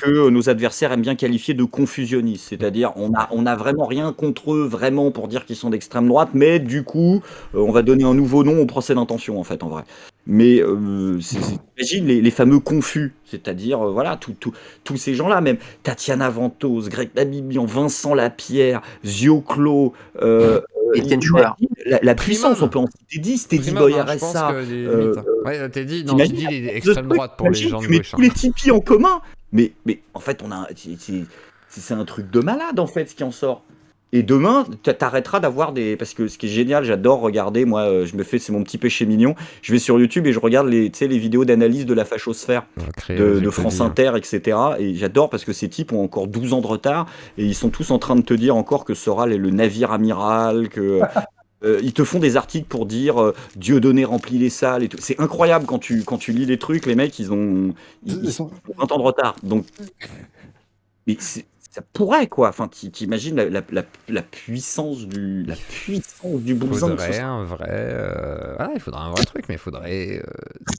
Que nos adversaires aiment bien qualifier de confusionnistes, c'est-à-dire on a vraiment rien contre eux vraiment pour dire qu'ils sont d'extrême droite, mais du coup on va donner un nouveau nom au procès d'intention en fait en vrai. Mais imagine les fameux confus, c'est-à-dire voilà tous ces gens-là, même Tatiana Ventose, Greg Tabibian, Vincent Lapierre, Zioclo, Étienne Chouard. La puissance, on peut en citer 10, Teddy Boy RSA. Ouais, Teddy, non, Teddy, il est extrême droite pour les gens de gauche. Tous les Tipeee en commun. Mais en fait, c'est un truc de malade, en fait, ce qui en sort. Et demain, t'arrêteras d'avoir des... Parce que ce qui est génial, j'adore regarder, moi, c'est mon petit péché mignon, je vais sur YouTube et je regarde les vidéos d'analyse de la fachosphère de France Inter, etc. Et j'adore parce que ces types ont encore 12 ans de retard et ils sont tous en train de te dire encore que Soral est le navire amiral, que... ils te font des articles pour dire Dieudonné remplit les salles et tout. C'est incroyable quand tu lis les trucs, les mecs, ils ont 20 ans de retard. Donc... Mais ça pourrait, quoi. Enfin, t'imagines la puissance du bousin. Il faudrait un vrai... il faudrait un vrai truc, mais il faudrait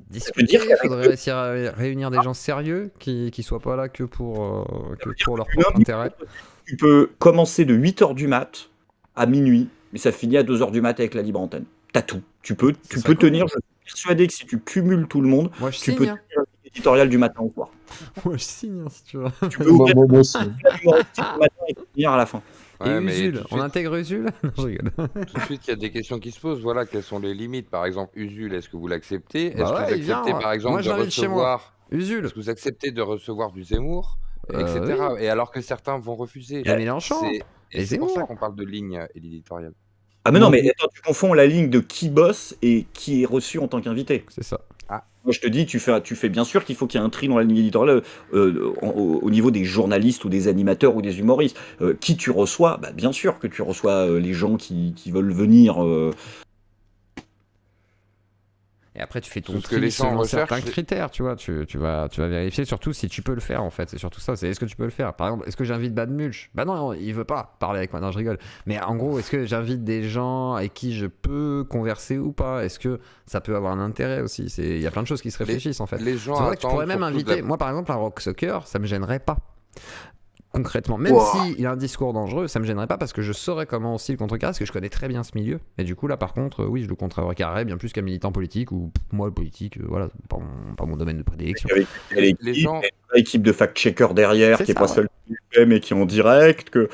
discuter, il faudrait réussir à réunir des gens sérieux qui soient pas là que pour leur propre intérêt. Tu peux commencer de 8h du mat à minuit, mais ça finit à 2h du mat avec la libre antenne. T'as tout. Tu peux tenir persuadé que si tu cumules tout le monde, Moi, je tu signe. peux tenir l'éditorial du matin au soir. Moi, je signe, si tu veux. Tu peux ouvrir Moi aussi. l'humoristique du matin et finir à la fin. Et Ouais, mais Usul, tout de on suite, intègre Usul? Non, je rigole. tout de suite, il y a des questions qui se posent. Voilà, quelles sont les limites? Par exemple, Usul, est-ce que vous l'acceptez? Est-ce Bah que ouais, vous il vient. acceptez, par Moi, exemple, je de l'invite chez moi. recevoir... Usul. Est-ce que vous acceptez de recevoir du Zemmour, etc. Oui. Et alors que certains vont refuser. Il y a Mélenchon. C'est Et et c'est pour ça Zemmour. qu'on parle de ligne éditoriale. Ah mais non, mais attends, tu confonds la ligne de qui bosse et qui est reçu en tant qu'invité. C'est ça. Moi, je te dis, tu fais bien sûr qu'il faut qu'il y ait un tri dans la ligne éditoriale au niveau des journalistes ou des animateurs ou des humoristes. Qui tu reçois? Bah, bien sûr que tu reçois les gens qui veulent venir. Et après, tu fais ton Tout ce que tri les gens selon recherchent, certains c'est- critères, tu vois. Tu vas vérifier surtout si tu peux le faire, en fait. C'est surtout ça. C'est est-ce que tu peux le faire? Par exemple, est-ce que j'invite Bad Mulch? Bah non, il veut pas parler avec moi. Non, je rigole. Mais en gros, est-ce que j'invite des gens avec qui je peux converser ou pas? Est-ce que ça peut avoir un intérêt aussi? Il y a plein de choses qui se réfléchissent, en fait. Les C'est gens vrai que tu pourrais attendent même surtout de inviter. la- Moi, par exemple, un rock soccer, ça me gênerait pas. Concrètement, même s'il y a un discours dangereux, ça me gênerait pas parce que je saurais comment aussi le contrecarrer, parce que je connais très bien ce milieu. Et du coup, là, par contre, oui, je le contrecarrerais bien plus qu'un militant politique ou moi, le politique, voilà, c'est pas mon domaine de prédilection. Avec Les gens- une équipe de fact-checker derrière C'est qui est ça, pas ouais. seule qui le fait mais qui est en direct. Que...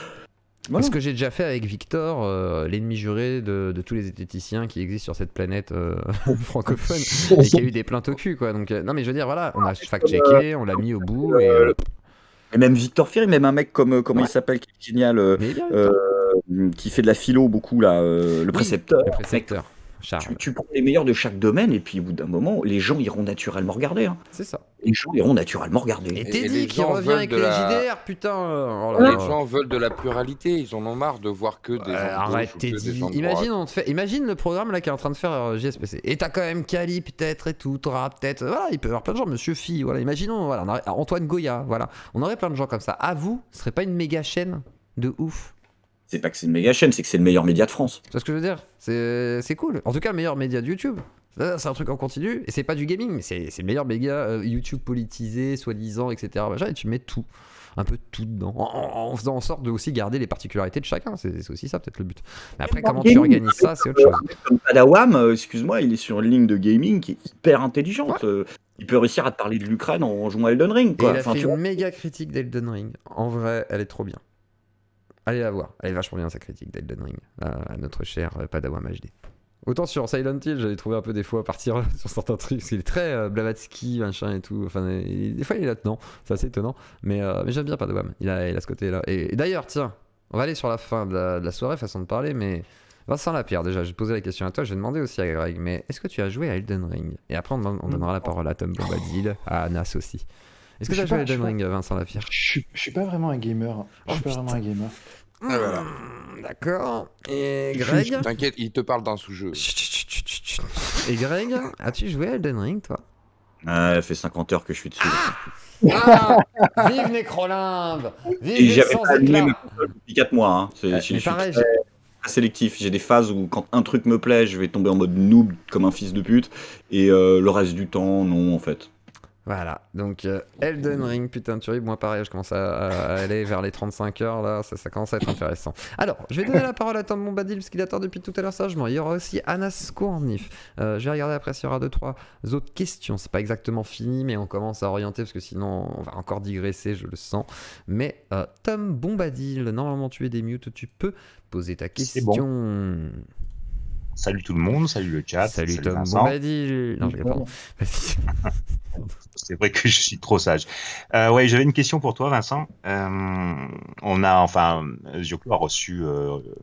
Voilà. Ce que j'ai déjà fait avec Victor, l'ennemi juré de tous les esthéticiens qui existent sur cette planète francophone et qui a eu des plaintes au cul, quoi. Donc, non, mais je veux dire, voilà, on a fact-checké, on l'a mis au bout et. Et même Victor Ferry, même un mec comme comment il s'appelle, qui est génial, Mais bien, qui fait de la philo beaucoup là, le précepteur. le précepteur, Charles. Tu prends les meilleurs de chaque domaine et puis au bout d'un moment, les gens iront naturellement regarder. Hein. C'est ça. Les gens iront naturellement regarder. Et Et Teddy les qui gens revient veulent avec de les la- JDR, putain. Oh là Les là. gens veulent de la pluralité, ils en ont marre de voir que des gens de Arrête gauche ou que des Teddy. gens de Imagine, droite. imagine le programme là qui est en train de faire JSPC. Et t'as quand même Kali peut-être et tout, t'auras peut-être. Voilà, il peut y avoir plein de gens, Monsieur Phi, voilà, imaginons, voilà, on aurait Antoine Goya, voilà. On aurait plein de gens comme ça. À vous, ce serait pas une méga chaîne de ouf? C'est pas que c'est une méga chaîne, c'est que c'est le meilleur média de France. Tu vois ce que je veux dire? C'est cool. En tout cas, le meilleur média de YouTube. Ça, c'est un truc en continu. Et c'est pas du gaming, mais c'est le meilleur média YouTube politisé, soi-disant, etc. Machin, et tu mets tout. Un peu tout dedans. En faisant en sorte de aussi garder les particularités de chacun. C'est aussi ça, peut-être, le but. Mais après, comment tu organises ça, c'est autre chose. Comme Padawam, excuse-moi, il est sur une ligne de gaming qui est hyper intelligente. Il peut réussir à te parler de l'Ukraine en jouant à Elden Ring. Et Quoi. il a Enfin, fait tu une vois. méga critique d'Elden Ring. En vrai, elle est trop bien. Allez la voir. Elle est vachement bien, sa critique d'Elden Ring. À notre cher Padawam HD. Autant sur Silent Hill, j'avais trouvé un peu des fois partir sur certains trucs, parce qu'il est très Blavatsky, machin et tout. Enfin, des fois il est là-dedans, c'est assez étonnant. Mais j'aime bien Padawam, il a ce côté-là. Et d'ailleurs, tiens, on va aller sur la fin de la soirée, façon de parler, mais Vincent Lapierre, déjà, j'ai posé la question à toi, j'ai demandé aussi à Greg, mais est-ce que tu as joué à Elden Ring? Et après, on donnera la parole à Tom Bombadil, à Anas aussi. Est-ce que tu as joué à Elden Ring, Vincent Lapierre? Je suis pas vraiment un gamer. Je suis pas vraiment un gamer. Ah, voilà. D'accord. Et Greg? T'inquiète, il te parle d'un sous-jeu. Chut, chut, chut, chut, chut. Et Greg, as-tu joué à Elden Ring, toi? Ah, ça fait 50 heures que je suis dessus. Ah, vive Necrolimbe! Et Vive j'avais sans pas allumé éclat! ma console depuis 4 mois. Hein. Je Mais suis pareil, très sélectif. J'ai des phases où quand un truc me plaît, je vais tomber en mode noob comme un fils de pute. Et le reste du temps, non, en fait. Voilà, donc Elden Ring, putain de tuerie, moi pareil, je commence à aller vers les 35 heures là, ça commence à être intéressant. Alors, je vais donner la parole à Tom Bombadil parce qu'il attend depuis tout à l'heure sagement. Il y aura aussi Anas Kournif. Je vais regarder après s'il y aura 2-3 autres questions. C'est pas exactement fini, mais on commence à orienter parce que sinon on va encore digresser, je le sens. Mais Tom Bombadil, normalement tu es des mutes, tu peux poser ta question. Bon. Salut tout le monde, salut le chat. Salut Tom Vincent. Bombadil. Non, je rigole, pardon. Vas-y. C'est vrai que je suis trop sage. Ouais, j'avais une question pour toi, Vincent. Zioclo a reçu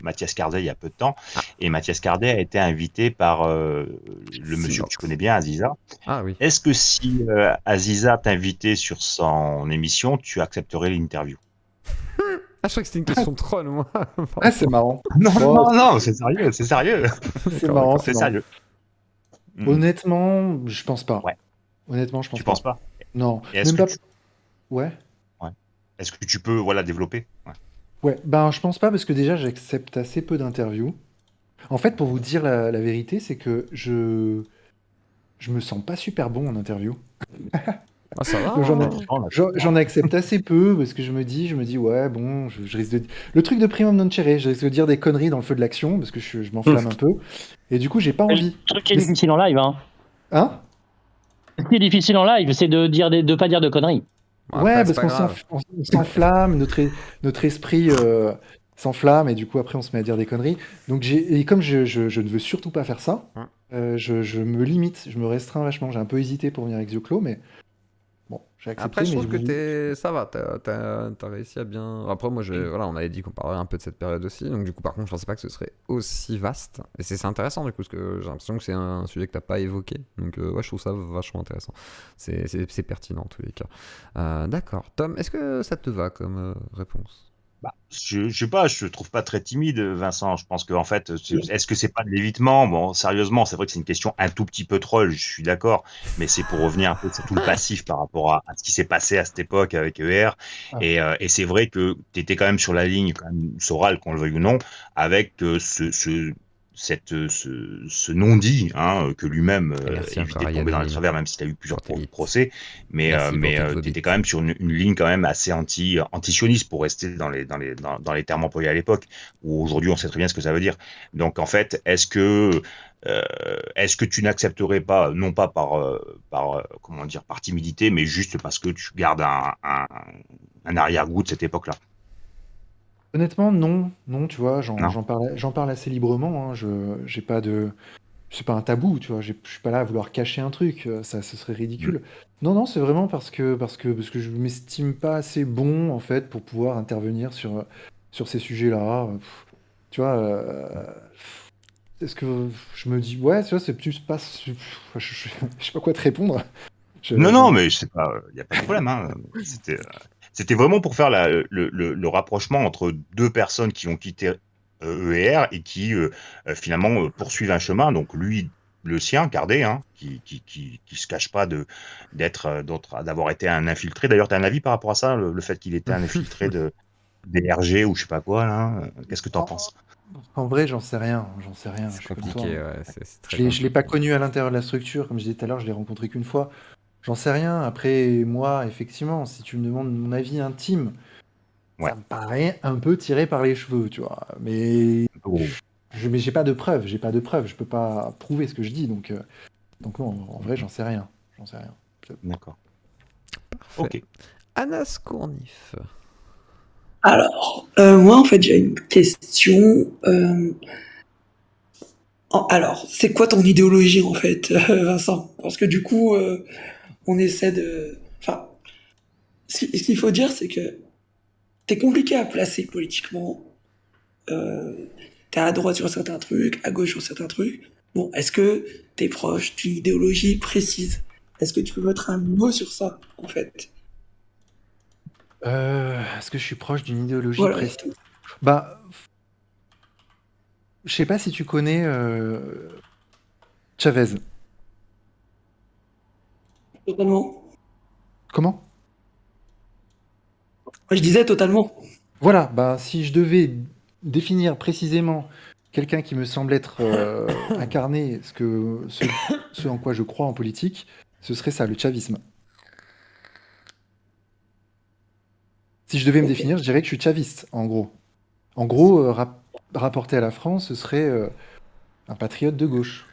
Mathias Cardet il y a peu de temps, et Mathias Cardet a été invité par le monsieur que tu connais bien, Aziza. Ah oui. Est-ce que si Aziza t'invitait sur son émission, tu accepterais l'interview? Ah, je crois que c'était une question de troll, moi. Ah, c'est marrant. Non, Oh, non, c'est sérieux, c'est sérieux. c'est marrant. C'est c'est marrant. sérieux. Honnêtement, je pense pas. Ouais. Honnêtement, je pense Tu pas. penses pas? Non. Et est-ce Même que pas. Ouais. Est-ce que tu peux développer? Ouais. Ouais. Ben, je pense pas parce que déjà, j'accepte assez peu d'interviews. En fait, pour vous dire la vérité, c'est que je me sens pas super bon en interview. Ah, ça va. Donc, hein. j'en accepte assez peu parce que je me dis ouais, bon, je risque de. Le truc de primum non tiré, je risque de dire des conneries dans le feu de l'action parce que je m'enflamme un peu. Et du coup, j'ai pas envie. Le truc qui est difficile en live, hein. Hein? Ce qui est difficile en live, c'est de pas dire de conneries. Bon, Ouais, après, c'est parce pas qu'on grave. on s'enflamme, notre esprit s'enflamme et du coup après on se met à dire des conneries. Donc et comme je ne veux surtout pas faire ça, Hein. je me limite, je me restreins vachement. J'ai un peu hésité pour venir avec yeux clos, mais bon, j'ai Après, accepté. je Mais trouve que ça va, t'as réussi à bien. Après, moi, voilà, on avait dit qu'on parlerait un peu de cette période aussi, donc du coup, par contre, je pensais pas que ce serait aussi vaste. Et c'est intéressant, du coup, parce que j'ai l'impression que c'est un sujet que t'as pas évoqué. Donc, ouais, je trouve ça vachement intéressant. C'est pertinent, en tous les cas. D'accord. Tom, est-ce que ça te va comme réponse? Bah, je sais pas, je te trouve pas très timide, Vincent. Je pense que en fait, est-ce que c'est pas de l'évitement? Bon, sérieusement, c'est vrai que c'est une question un tout petit peu troll, je suis d'accord, mais c'est pour revenir un peu sur tout le passif par rapport à ce qui s'est passé à cette époque avec ER. Ah. Et c'est vrai que tu étais quand même sur la ligne, quand même, Soral, qu'on le veuille ou non, avec ce non-dit, hein, que lui-même Et merci évitait encore de à tomber dans les Yann travers, même s'il a eu plusieurs pour tes bits. procès. Mais Merci pour toutes vos tu étais bits. quand même sur une ligne quand même assez anti-sioniste, pour rester dans les termes employés à l'époque, où aujourd'hui on sait très bien ce que ça veut dire. Donc en fait, est-ce que tu n'accepterais pas, non pas comment dire, par timidité, mais juste parce que tu gardes un arrière-goût de cette époque-là? Honnêtement, non, non, tu vois, Non? j'en parle assez librement. Hein, j'ai pas de, c'est pas un tabou, tu vois. Je suis pas là à vouloir cacher un truc, ça, ce serait Mm. ridicule. Non, non, c'est vraiment parce que je m'estime pas assez bon en fait pour pouvoir intervenir sur ces sujets-là. Tu vois, est-ce que je me dis, ouais, tu vois, c'est plus pas, je sais pas quoi te répondre. Non, non, J'en ai. mais je sais pas, il n'y a pas de problème, hein. C'était vraiment pour faire le rapprochement entre deux personnes qui ont quitté ER et qui finalement poursuivent un chemin. Donc lui, le sien, Cardé, hein, qui se cache pas d'avoir été un infiltré. D'ailleurs, tu as un avis par rapport à ça, le fait qu'il était un infiltré des RG ou je sais pas quoi, là? Qu'est-ce que tu en penses? En vrai, j'en sais rien. C'est Je suis comme toi, compliqué, hein. ouais, c'est très Je l'ai pas compliqué. connu à l'intérieur de la structure, comme je disais tout à l'heure, je l'ai rencontré qu'une fois. J'en sais rien. Après, moi, effectivement, si tu me demandes mon avis intime, Ouais. ça me paraît un peu tiré par les cheveux, tu vois. Mais Oh, mais j'ai pas de preuves, je peux pas prouver ce que je dis, donc non, en vrai, j'en sais rien. d'accord. Parfait. Ok. Anas Kournif. Alors, moi, en fait, j'ai une question. Alors, c'est quoi ton idéologie, en fait, Vincent? Parce que du coup, on essaie de... Enfin, ce qu'il faut dire, c'est que t'es compliqué à placer politiquement. T'es à droite sur certains trucs, à gauche sur certains trucs. Bon, est-ce que t'es proche d'une idéologie précise? Est-ce que tu peux mettre un mot sur ça, en fait? Est-ce que je suis proche d'une idéologie Voilà. précise? Bah, je sais pas si tu connais Chavez. Totalement. Comment? Moi, je disais totalement. Voilà, bah, si je devais définir précisément quelqu'un qui me semble être incarner ce en quoi je crois en politique, ce serait ça, le chavisme. Si je devais me Ok. définir, je dirais que je suis chaviste, en gros. En gros, rapporté à la France, ce serait un patriote de gauche.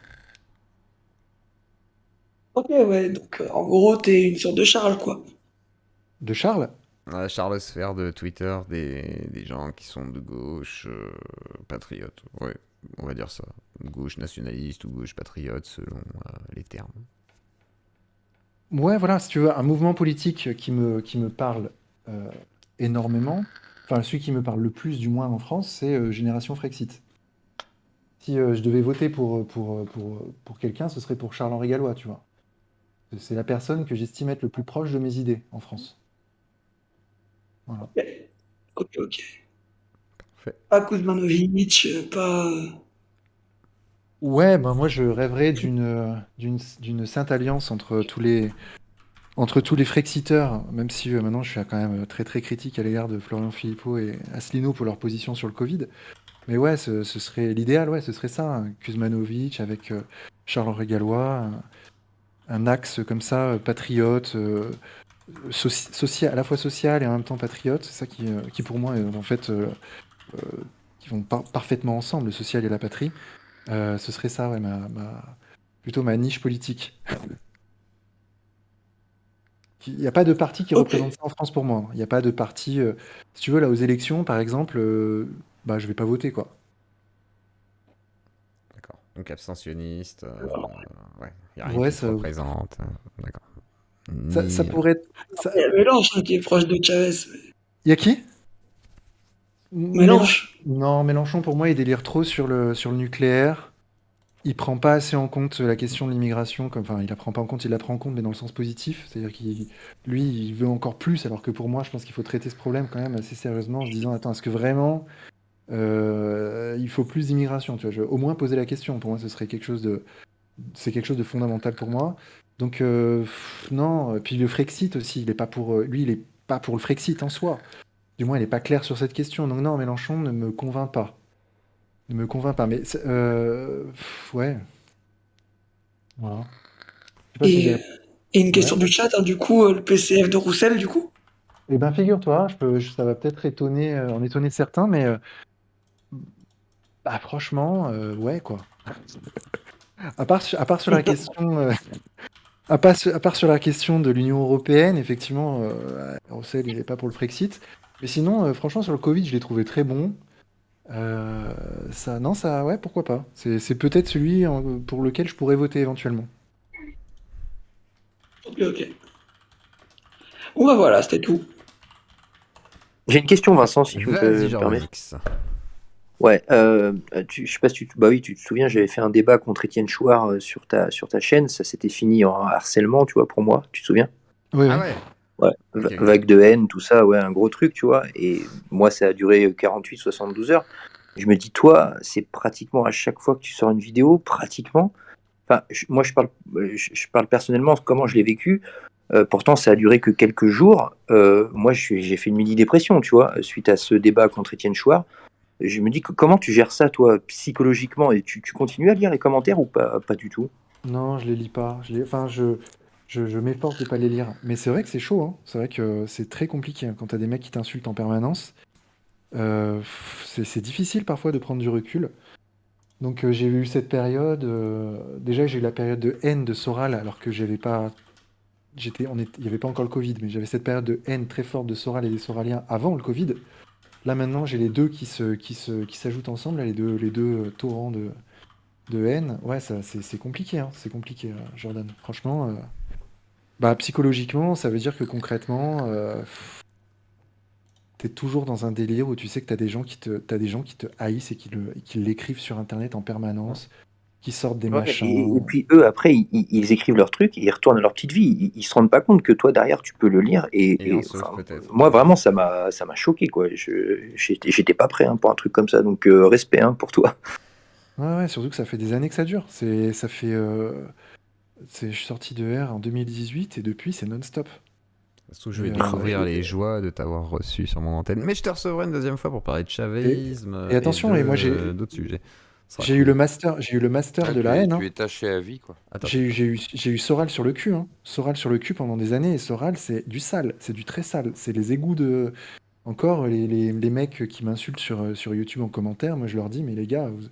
Ok, ouais, donc en gros, t'es une sorte de Charles, quoi. De Charles? La Charlesphère de Twitter, des gens qui sont de gauche, patriotes. Ouais, on va dire ça. Gauche nationaliste ou gauche patriote, selon les termes. Ouais, voilà, si tu veux, un mouvement politique qui me parle énormément, enfin celui qui me parle le plus du moins en France, c'est Génération Frexit. Si je devais voter pour quelqu'un, ce serait pour Charles-Henri Gallois, tu vois. C'est la personne que j'estime être le plus proche de mes idées en France. Voilà. Ok, ok. Fait. Pas Kuzmanovic, pas... Ouais, ben moi je rêverais d'une sainte alliance entre tous les Frexiteurs, même si maintenant je suis quand même très très critique à l'égard de Florian Philippot et Asselineau pour leur position sur le Covid. Mais ouais, ce serait l'idéal, ouais, ce serait ça, hein. Kuzmanovic avec Charles-Henri Gallois, un axe comme ça, patriote, social, à la fois social et en même temps patriote, c'est ça qui pour moi, en fait, qui vont parfaitement ensemble, le social et la patrie. Ce serait ça, ouais, plutôt ma niche politique. Il n'y a pas de parti qui Ok. représente ça en France pour moi. Il n'y a pas de parti. Si tu veux, là, aux élections, par exemple, bah, je vais pas voter, quoi. D'accord. Donc abstentionniste, ouais, il n'y a rien Ouais, qui te représente. D'accord. ça Ni... pourrait être. Ça... Il y a Mélenchon qui est proche de Chavez. Il y a qui? Mélenchon. Non, Mélenchon, pour moi, il délire trop sur le nucléaire. Il prend pas assez en compte la question de l'immigration, enfin, il la prend pas en compte, il la prend en compte, mais dans le sens positif. C'est-à-dire lui, il veut encore plus, alors que pour moi, je pense qu'il faut traiter ce problème quand même assez sérieusement, en se disant, attends, est-ce que vraiment il faut plus d'immigration, tu vois, au moins poser la question. Pour moi, ce serait c'est quelque chose de fondamental pour moi. Donc, non. Puis le Frexit aussi, il est pas pour, lui, il est pas pour le Frexit en soi. Du moins, il est pas clair sur cette question. Donc non, Mélenchon ne me convainc pas. Ne me convainc pas. Mais ouais. Voilà. Je sais pas si j'ai... Et une question du chat, hein, du coup, le PCF de Roussel, du coup. Eh ben, figure-toi, ça va peut-être en étonner certains, mais bah, franchement, ouais, quoi. À part sur la question, à part sur la question de l'Union européenne, effectivement, Roussel, il n'est pas pour le Frexit. Mais sinon, franchement, sur le Covid, je l'ai trouvé très bon. Ouais, pourquoi pas. C'est peut-être celui pour lequel je pourrais voter éventuellement. Ok. Bon, bah voilà, c'était tout. J'ai une question, Vincent, si tu Vas-y, me permets. Jaromix. Ouais, je sais pas si tu te souviens, j'avais fait un débat contre Étienne Chouard sur ta chaîne, ça s'était fini en harcèlement, tu vois, pour moi, tu te souviens? Oui, Ah oui. ouais. Ouais, Ok. vague de haine, tout ça, ouais, un gros truc, tu vois. Et moi, ça a duré 48-72 heures. Je me dis, toi, c'est pratiquement à chaque fois que tu sors une vidéo, pratiquement. Enfin, moi, je parle personnellement, comment je l'ai vécu. Pourtant, ça a duré que quelques jours. Moi, j'ai fait une mini-dépression, tu vois, suite à ce débat contre Étienne Chouard. Je me dis, comment tu gères ça, toi, psychologiquement? Et tu continues à lire les commentaires ou pas du tout? Non, je les lis pas. Enfin, je m'efforce de pas les lire. Mais c'est vrai que c'est chaud, hein. C'est vrai que c'est très compliqué, hein, quand t'as des mecs qui t'insultent en permanence. C'est difficile parfois de prendre du recul. Donc j'ai eu cette période. Déjà, j'ai eu la période de haine de Soral, alors que j'avais pas. Il n'y avait pas encore le Covid, mais j'avais cette période de haine très forte de Soral et des Soraliens avant le Covid. Là maintenant, j'ai les deux qui s'ajoutent ensemble, là, les deux torrents de haine. Ouais, c'est compliqué, hein. C'est compliqué, Jordan. Franchement, bah, psychologiquement, ça veut dire que concrètement, t'es toujours dans un délire où tu sais que t'as des gens qui te haïssent et qui l'écrivent sur Internet en permanence, qui sortent des Ouais, machins. et puis eux, après, ils écrivent leur truc, et ils retournent à leur petite vie. Ils se rendent pas compte que toi, derrière, tu peux le lire. Et en Enfin, sauve peut-être. moi, vraiment, ça m'a choqué, quoi. J'étais pas prêt, hein, pour un truc comme ça. Donc, respect, hein, pour toi. Ouais, surtout que ça fait des années que ça dure. Je suis sorti de R en 2018 et depuis, c'est non-stop. Surtout, je vais Et, découvrir les joies de t'avoir reçu sur mon antenne. Mais je te recevrai une deuxième fois pour parler de chavisme et attention, et moi, d'autres sujets. j'ai eu le master de la haine, hein. Tu es taché à vie, quoi. Attends. J'ai eu Soral sur le cul, hein. Soral sur le cul pendant des années, et Soral, c'est du sale, c'est du très sale. C'est les égouts de. Encore, les mecs qui m'insultent sur YouTube en commentaire, moi je leur dis, mais les gars, vous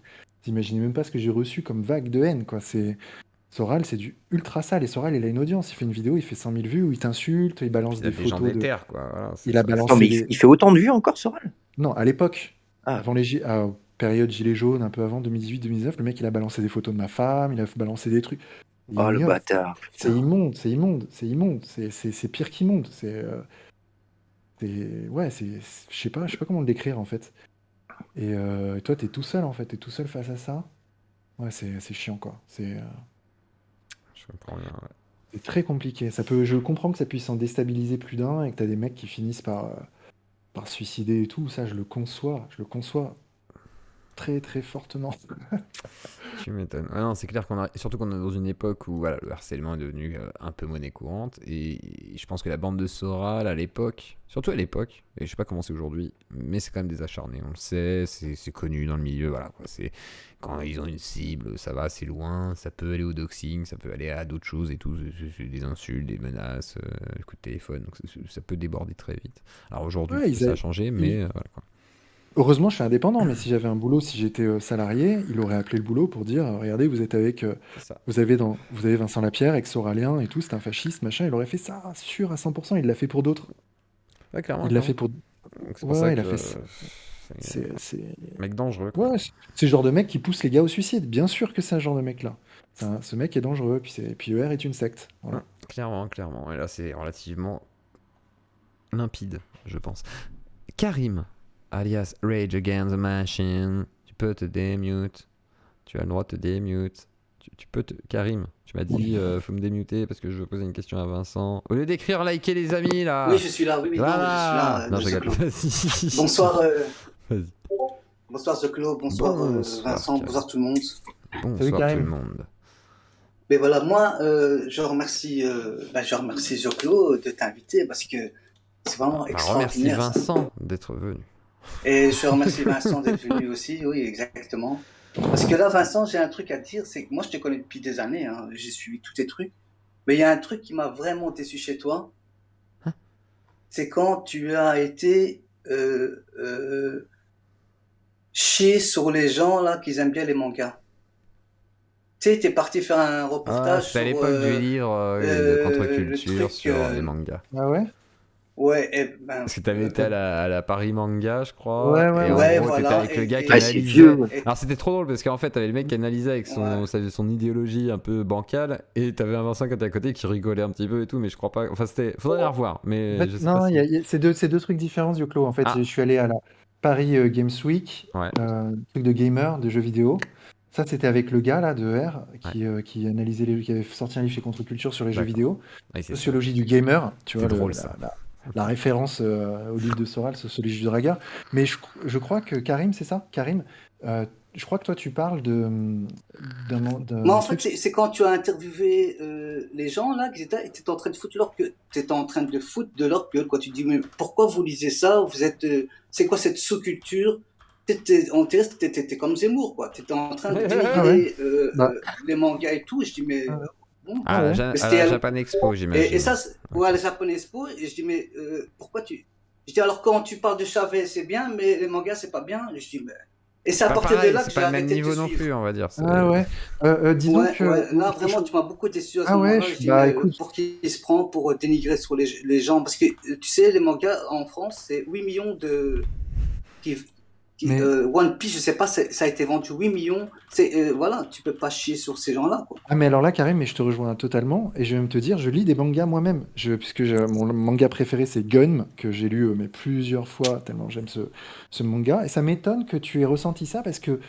imaginez même pas ce que j'ai reçu comme vague de haine, quoi. Soral, c'est du ultra sale, et Soral, il a une audience, il fait une vidéo, il fait 100 000 vues, où il t'insulte, il balance Il a des des gens photos de. déter, quoi. Voilà, Il a ça. balancé Non, mais des. il fait autant de vues encore, Soral? Non, à l'époque, Ah. avant période gilet jaune, un peu avant 2018-2019, le mec il a balancé des photos de ma femme, il a balancé des trucs. Oh, le Ignoble. bâtard. C'est putain. immonde, c'est immonde, c'est immonde, c'est pire qu'immonde. Ouais, je sais pas comment le décrire en fait. Et toi, t'es tout seul en fait, t'es tout seul face à ça. Ouais, c'est chiant quoi. Je comprends bien, ouais. C'est très compliqué. Je comprends que ça puisse en déstabiliser plus d'un et que t'as des mecs qui finissent par se suicider et tout. Ça, je le conçois très très fortement. Tu m'étonnes. Ah non, c'est clair surtout qu'on est dans une époque où voilà, le harcèlement est devenu un peu monnaie courante. Et je pense que la bande de Soral, à l'époque, surtout à l'époque, et je sais pas comment c'est aujourd'hui, mais c'est quand même des acharnés, on le sait, c'est connu dans le milieu, voilà quoi. Quand ils ont une cible, ça va assez loin, ça peut aller au doxing, ça peut aller à d'autres choses et tout, c'est des insultes, des menaces, coups de téléphone, donc ça peut déborder très vite. Alors aujourd'hui, Ouais, ça a changé, mais voilà quoi. heureusement, je suis indépendant, mais si j'avais un boulot, si j'étais salarié, il aurait appelé le boulot pour dire, regardez, vous êtes avec, vous avez Vincent Lapierre, ex-Oralien et tout, c'est un fasciste, machin. Il aurait fait ça, sûr, à 100%. Il l'a fait pour d'autres. Ouais, clairement. Il l'a fait pour. Ouais, il a fait ça. C'est mec dangereux. Quoi. Ouais, c'est le genre de mec qui pousse les gars au suicide. Bien sûr que c'est un genre de mec-là. Ce mec est dangereux. Puis ER est une secte. Voilà. Clairement. Et là, c'est relativement limpide, je pense. Karim, alias Rage Against the Machine. Tu peux te démute. Tu as le droit de te démute. Tu peux te... Karim, tu m'as dit faut me démuter parce que je veux poser une question à Vincent. Au lieu d'écrire liker les amis là. Oui, je suis là. Oui, voilà. Non, je suis là. Non, je rigole. Bonsoir. Vas-y. Bonsoir Zoclo, bonsoir Vincent, bonsoir tout le monde. Bonsoir tout le monde. Mais voilà, moi, je remercie Zoclo de t'inviter parce que c'est vraiment extraordinaire. Remercie Vincent d'être venu. Et je remercie Vincent d'être venu aussi, oui, exactement. Parce que là, Vincent, j'ai un truc à te dire, c'est que moi, je te connais depuis des années, hein, j'ai suivi tous tes trucs, mais il y a un truc qui m'a vraiment déçu chez toi, c'est quand tu as été chier sur les gens là qui aiment bien les mangas. Tu sais, t'es parti faire un reportage sur... à l'époque du livre de contre-culture sur les mangas. Ah ouais. Ouais, parce que t'avais été à la Paris Manga, je crois. Ouais, et en gros, voilà, t'étais avec le gars qui analysait. Alors c'était trop drôle parce qu'en fait, t'avais le mec qui analysait avec son idéologie un peu bancale, et t'avais un Vincent qui était à côté qui rigolait un petit peu et tout, mais je crois pas. Enfin, faudrait la revoir. Mais en fait, je sais pas c'est deux trucs différents, Yoclo. En fait, je suis allé à la Paris Games Week, truc de gamer, de jeux vidéo. Ça, c'était avec le gars là de R qui analysait qui avait sorti un livre chez Contre-Culture sur les jeux vidéo, sociologie du gamer. Tu vois, drôle ça. La référence au livre de Soral, Sociologie du Dragueur. Mais je crois que Karim, c'est ça, Karim. Je crois que toi, tu parles Moi, en fait, c'est quand tu as interviewé les gens là, qui étaient en train de foutre leur gueule. T'étais en train de foutre de leur gueule, quoi. Tu dis, mais pourquoi vous lisez ça? Vous êtes, c'est quoi cette sous-culture? T'étais comme Zemmour, quoi. T'étais en train de dénigrer les mangas et tout. Et je dis, mais bon. À la Japan Expo, j'imagine. Et ça, à la Japan Expo. Et je dis, mais pourquoi tu. Je dis, alors quand tu parles de Chavez, c'est bien, mais les mangas, c'est pas bien. Je dis, mais. Et c'est à partir de là que j'ai arrêté de te suivre. C'est pas le même niveau non plus, on va dire. Ah ouais. Disons que... là, vraiment, tu m'as beaucoup déçu à ce moment-là. Je dis, écoute... Pour qui il se prend pour dénigrer sur les gens. Parce que, tu sais, les mangas en France, c'est 8 millions de... One Piece, je sais pas, ça a été vendu 8 millions. Voilà, tu peux pas chier sur ces gens-là, quoi. Ah, mais alors là, Karim, mais je te rejoins totalement. Et je vais même te dire, je lis des mangas moi-même. Puisque mon manga préféré, c'est Gun, que j'ai lu mais plusieurs fois, tellement j'aime ce manga. Et ça m'étonne que tu aies ressenti ça, parce que,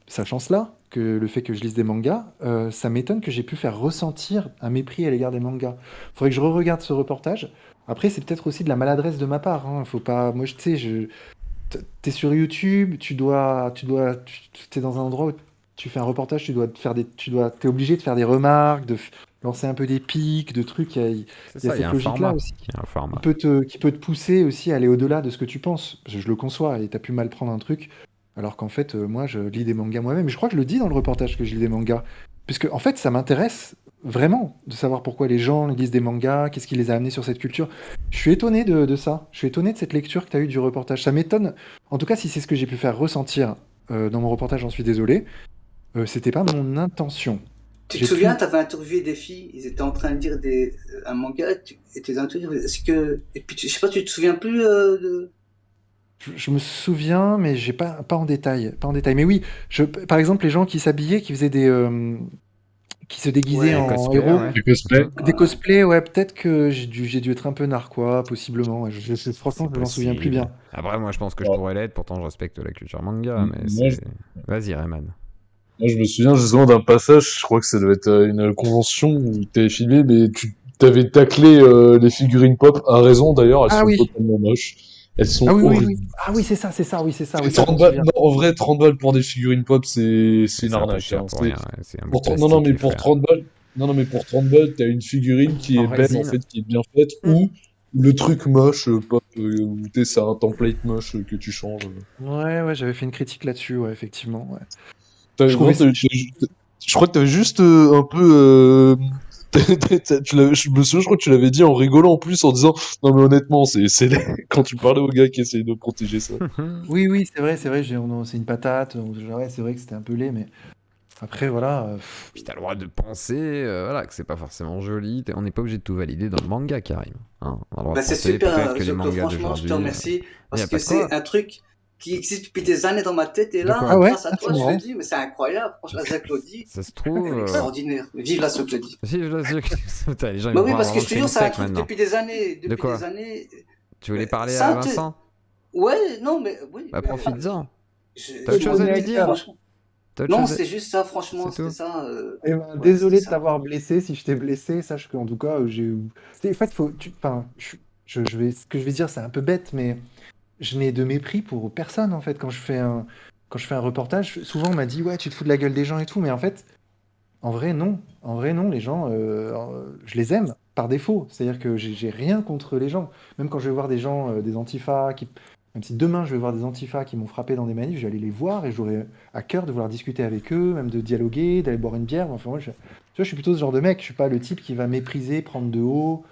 sachant cela, que le fait que je lise des mangas, ça m'étonne que j'ai pu faire ressentir un mépris à l'égard des mangas. Faudrait que je re-regarde ce reportage. Après, c'est peut-être aussi de la maladresse de ma part. Hein. Faut pas... Moi, tu sais, t'es sur YouTube, t'es dans un endroit où tu fais un reportage, t'es obligé de faire des remarques, de lancer un peu des pics, de trucs. Il y a cette logique-là aussi qui peut te pousser aussi à aller au-delà de ce que tu penses. Je le conçois, et t'as pu mal prendre un truc, alors qu'en fait, moi, je lis des mangas moi-même. Et je crois que je le dis dans le reportage que je lis des mangas, puisque en fait, ça m'intéresse vraiment de savoir pourquoi les gens lisent des mangas, qu'est-ce qui les a amenés sur cette culture. Je suis étonné de ça. Je suis étonné de cette lecture que tu as eue du reportage. Ça m'étonne. En tout cas, si c'est ce que j'ai pu faire ressentir dans mon reportage, j'en suis désolé. C'était pas mon intention. Tu te souviens, tu avais interviewé des filles, ils étaient en train de dire un manga, et tu les as interviewées. Et puis, je sais pas, tu te souviens plus de... Je me souviens, mais j'ai pas en détail. Pas en détail. Mais oui, par exemple, les gens qui s'habillaient, qui faisaient qui se déguisaient en héros. Des cosplays, ouais, peut-être que j'ai dû être un peu narquois, possiblement. Franchement, je m'en souviens plus bien. Après, moi, je pense que je pourrais l'être, pourtant je respecte la culture manga, mais Vas-y, Rayman. Moi, je me souviens justement d'un passage, je crois que ça devait être une convention où t'avais filmé, mais tu t'avais taclé les figurines pop, à raison d'ailleurs, elles sont totalement moches. Elles sont horribles. Ah oui, c'est ça. 30 balles, non, en vrai, 30 balles pour des figurines pop, c'est une arnaque. Non, mais pour 30 balles, t'as une figurine qui est belle, en fait, qui est bien faite, ou le truc moche, pop, où c'est un template moche que tu changes. Ouais, j'avais fait une critique là-dessus, ouais, effectivement. Ouais. Je crois que t'avais juste un peu Je me souviens, je crois que tu l'avais dit en rigolant en plus, en disant non mais honnêtement, quand tu parlais au gars qui essayait de protéger ça. Oui, c'est vrai, c'est une patate. Ouais, c'est vrai que c'était un peu laid, mais après voilà. Puis t'as le droit de penser, voilà, que c'est pas forcément joli. On n'est pas obligé de tout valider dans le manga, Karim. Hein, c'est super. Franchement, je te remercie parce que c'est un truc qui existe depuis des années dans ma tête et là, grâce à toi, je me dis, mais c'est incroyable. Franchement, la Claudie, ça se trouve extraordinaire. Vive la Claudie. Vive la les gens, bah oui, parce que je te dis, c'est un truc depuis des années. De quoi? Tu voulais parler à Vincent? Ouais, non, mais oui. Bah profites-en. T'as autre chose à lui dire? Non, c'est juste ça, franchement, c'était ça. Désolé de t'avoir blessé, si je t'ai blessé, sache qu'en tout cas, j'ai. En fait, ce que je vais dire, c'est un peu bête, mais je n'ai de mépris pour personne, en fait, quand je fais un reportage. Souvent, on m'a dit, ouais, tu te fous de la gueule des gens et tout, mais en fait, en vrai, non. Les gens, je les aime par défaut. C'est-à-dire que j'ai rien contre les gens. Même quand je vais voir des gens, des antifas, même si demain je vais voir des antifas qui m'ont frappé dans des manifs, je vais aller les voir et j'aurai à cœur de vouloir discuter avec eux, même de dialoguer, d'aller boire une bière. Enfin, moi, tu vois, je suis plutôt ce genre de mec. Je suis pas le type qui va mépriser, prendre de haut.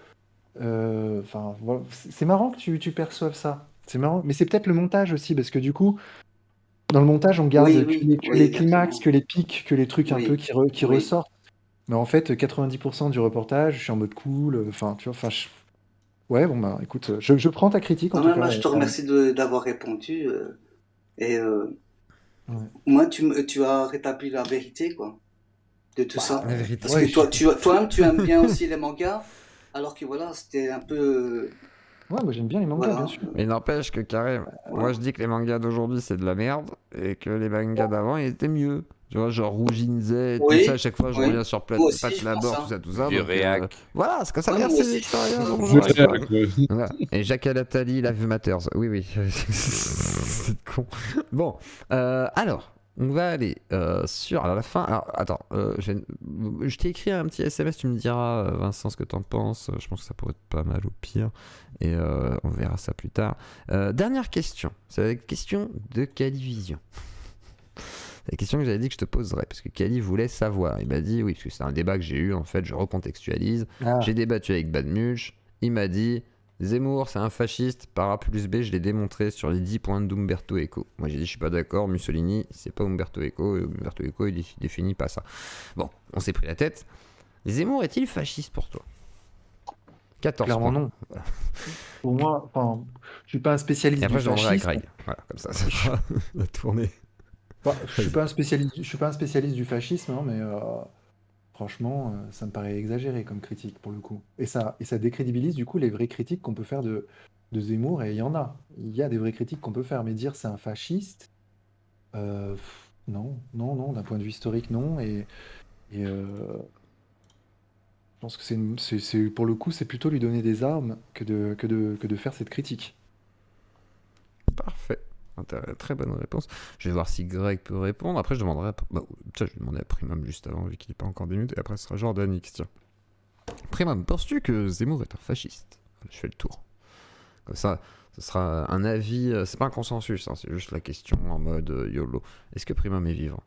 Enfin, voilà. C'est marrant que tu perçoives ça. C'est marrant, mais c'est peut-être le montage aussi, parce que du coup, dans le montage, on garde que les climax, que les pics, que les trucs un peu qui ressortent. Mais en fait, 90% du reportage, je suis en mode cool. Enfin, tu vois, ouais, bon, bah, écoute, je prends ta critique en tout cas. Moi, je te remercie d'avoir répondu. Moi, tu as rétabli la vérité, quoi, de tout ça. La vérité. Parce que toi-même, tu aimes bien aussi les mangas, alors que voilà, c'était un peu. Ouais, moi j'aime bien les mangas, bien sûr. Mais n'empêche que carrément, moi je dis que les mangas d'aujourd'hui c'est de la merde et que les mangas d'avant ils étaient mieux. Tu vois, genre Rouginzet, tout ça, à chaque fois je reviens sur Pat Labor, tout ça. Du réac. Voilà, c'est comme ça, merci Victoria. Voilà. Et Jacques Alatali, Live Matters. Oui. C'est con. Bon, alors. On va aller sur la fin. Alors, attends, je t'ai écrit un petit SMS, tu me diras, Vincent, ce que t'en penses. Je pense que ça pourrait être pas mal au pire. Et on verra ça plus tard. Dernière question. C'est la question de Calivision. C'est la question que j'avais dit que je te poserais. Parce que Cali voulait savoir. Il m'a dit, oui, parce que c'est un débat que j'ai eu, en fait, je recontextualise. J'ai débattu avec Badmuch. Il m'a dit. Zemmour, c'est un fasciste, par A plus B, je l'ai démontré sur les 10 points d'Umberto Eco. Moi j'ai dit, je suis pas d'accord, Mussolini, c'est pas Umberto Eco, il définit pas ça. Bon, on s'est pris la tête. Zemmour est-il fasciste pour toi? 14 Clairement points. Non. Voilà. Pour moi, je suis pas un spécialiste du fascisme. Et après, je demanderai à Greg. Voilà, comme ça fera la tournée. Je suis pas un spécialiste du fascisme, hein, mais franchement, ça me paraît exagéré comme critique pour le coup. Et ça décrédibilise du coup les vraies critiques qu'on peut faire de Zemmour, et il y en a. Il y a des vraies critiques qu'on peut faire, mais dire c'est un fasciste, non, d'un point de vue historique, non. Et je pense que c'est pour le coup, c'est plutôt lui donner des armes que de faire cette critique. Parfait. Très bonne réponse. Je vais voir si Greg peut répondre. Après, je demanderai. Je vais demander à Primam juste avant, vu qu'il n'est pas encore 2 minutes. Et après, ce sera Jordan X. Tiens. Primam, penses-tu que Zemmour est un fasciste? Je fais le tour. Comme ça, ce sera un avis. C'est pas un consensus, hein, c'est juste la question en mode YOLO. Est-ce que Primam est vivant?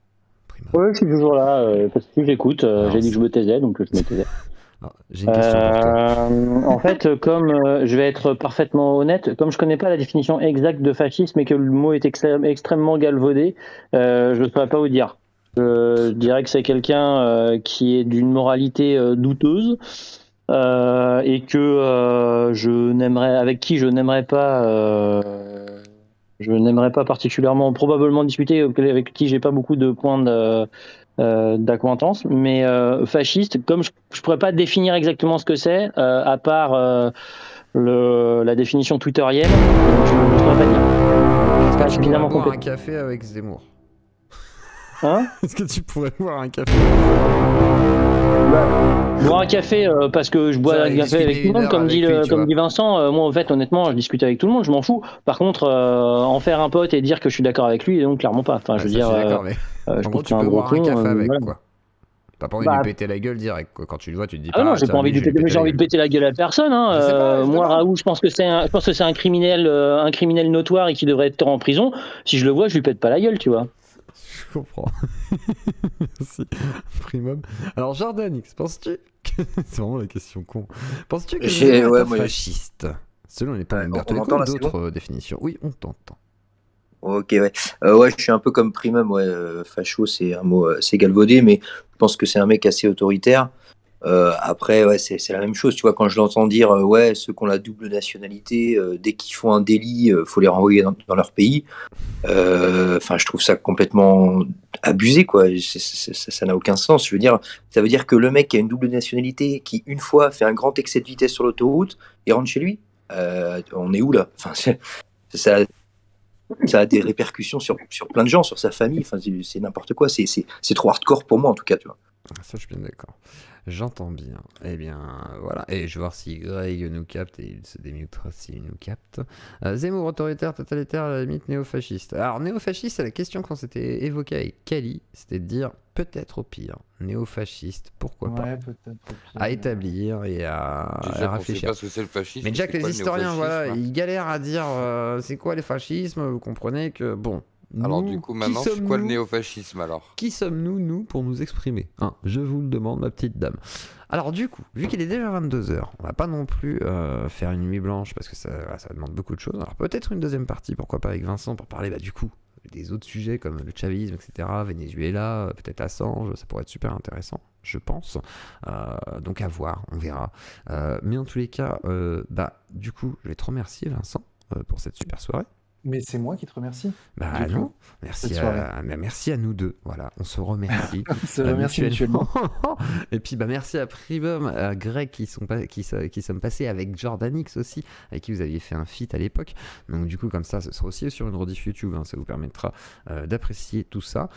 Oui, je suis toujours là. Parce que j'écoute. J'ai dit que je me taisais, donc je me taisais. J'ai une question pour toi. En fait, comme je vais être parfaitement honnête, comme je connais pas la définition exacte de fascisme et que le mot est extrêmement galvaudé, je ne saurais pas vous dire. Je dirais que c'est quelqu'un qui est d'une moralité douteuse et que avec qui je n'aimerais pas particulièrement, probablement discuter, avec qui j'ai pas beaucoup de points d'acquaintance, mais fasciste, comme je pourrais pas définir exactement ce que c'est, à part la définition twitterienne, je ne pourrais pas dire. C'est pas suffisamment complet. Un café avec Zemmour. Hein? Est-ce que tu pourrais boire un café? Boire un café parce que je bois un café avec tout le monde, comme dit Vincent. Moi, en fait, honnêtement, je discute avec tout le monde, je m'en fous. Par contre, en faire un pote et dire que je suis d'accord avec lui, donc clairement pas. Enfin, je veux dire, en gros, tu peux boire un café avec, quoi. T'as pas envie de lui péter la gueule direct, quoi. Quand tu le vois, tu te dis pas. Non, j'ai pas envie de lui péter, j'ai envie de péter la gueule à personne. Moi, Raoult, je pense que c'est un criminel notoire et qui devrait être en prison. Si je le vois, je lui pète pas la gueule, tu vois. Je comprends. Merci, Primum. Alors, Jordan X, penses-tu que... C'est vraiment la question con. Penses-tu que Zemmour est fasciste? Selon les points d'Umberto Eco, d'autres définitions. Oui, on t'entend. Ok, ouais. Ouais, je suis un peu comme Primum, ouais. Facho, c'est un mot assez galvaudé, mais je pense que c'est un mec assez autoritaire. Après, ouais, c'est la même chose, tu vois, quand je l'entends dire, ouais, ceux qui ont la double nationalité, dès qu'ils font un délit, faut les renvoyer dans leur pays. Enfin, je trouve ça complètement abusé, quoi. Ça n'a aucun sens. Je veux dire, ça veut dire que le mec qui a une double nationalité, qui une fois fait un grand excès de vitesse sur l'autoroute, et rentre chez lui. On est où là? Enfin, ça a des répercussions sur plein de gens, sur sa famille. Enfin, c'est n'importe quoi. C'est trop hardcore pour moi, en tout cas, tu vois. Ça, je suis bien d'accord. J'entends bien. Eh bien, voilà. Et je vais voir si Greg nous capte, et il se démutera s'il nous capte. Zemmour, autoritaire, totalitaire, à la limite néofasciste. Alors, néofasciste, c'est la question qu'on s'était évoquée avec Kali, c'était de dire peut-être au pire, néofasciste, pourquoi pas, à établir et à réfléchir. Pas ce que c'est le fascisme, mais déjà que les historiens, voilà, ils galèrent à dire c'est quoi les fascismes, vous comprenez que, bon... Alors du coup, maintenant, c'est quoi le néofascisme alors? Qui sommes-nous, nous, pour nous exprimer, hein? Je vous le demande, ma petite dame. Alors du coup, vu qu'il est déjà 22h, on va pas non plus faire une nuit blanche, parce que ça demande beaucoup de choses. Alors peut-être une deuxième partie, pourquoi pas avec Vincent, pour parler du coup des autres sujets comme le chavisme, etc., Venezuela, peut-être Assange, ça pourrait être super intéressant, je pense. Donc à voir, on verra. Mais en tous les cas, du coup, je vais te remercier, Vincent, pour cette super soirée. Mais c'est moi qui te remercie. Bah non, merci à nous deux. Voilà, on se remercie. On se remercie mutuellement. Et puis merci à Primum, à Greg qui sommes passés, avec Jordan X aussi, avec qui vous aviez fait un feat à l'époque. Donc du coup, comme ça, ce sera aussi sur une rediff YouTube. Hein, ça vous permettra d'apprécier tout ça.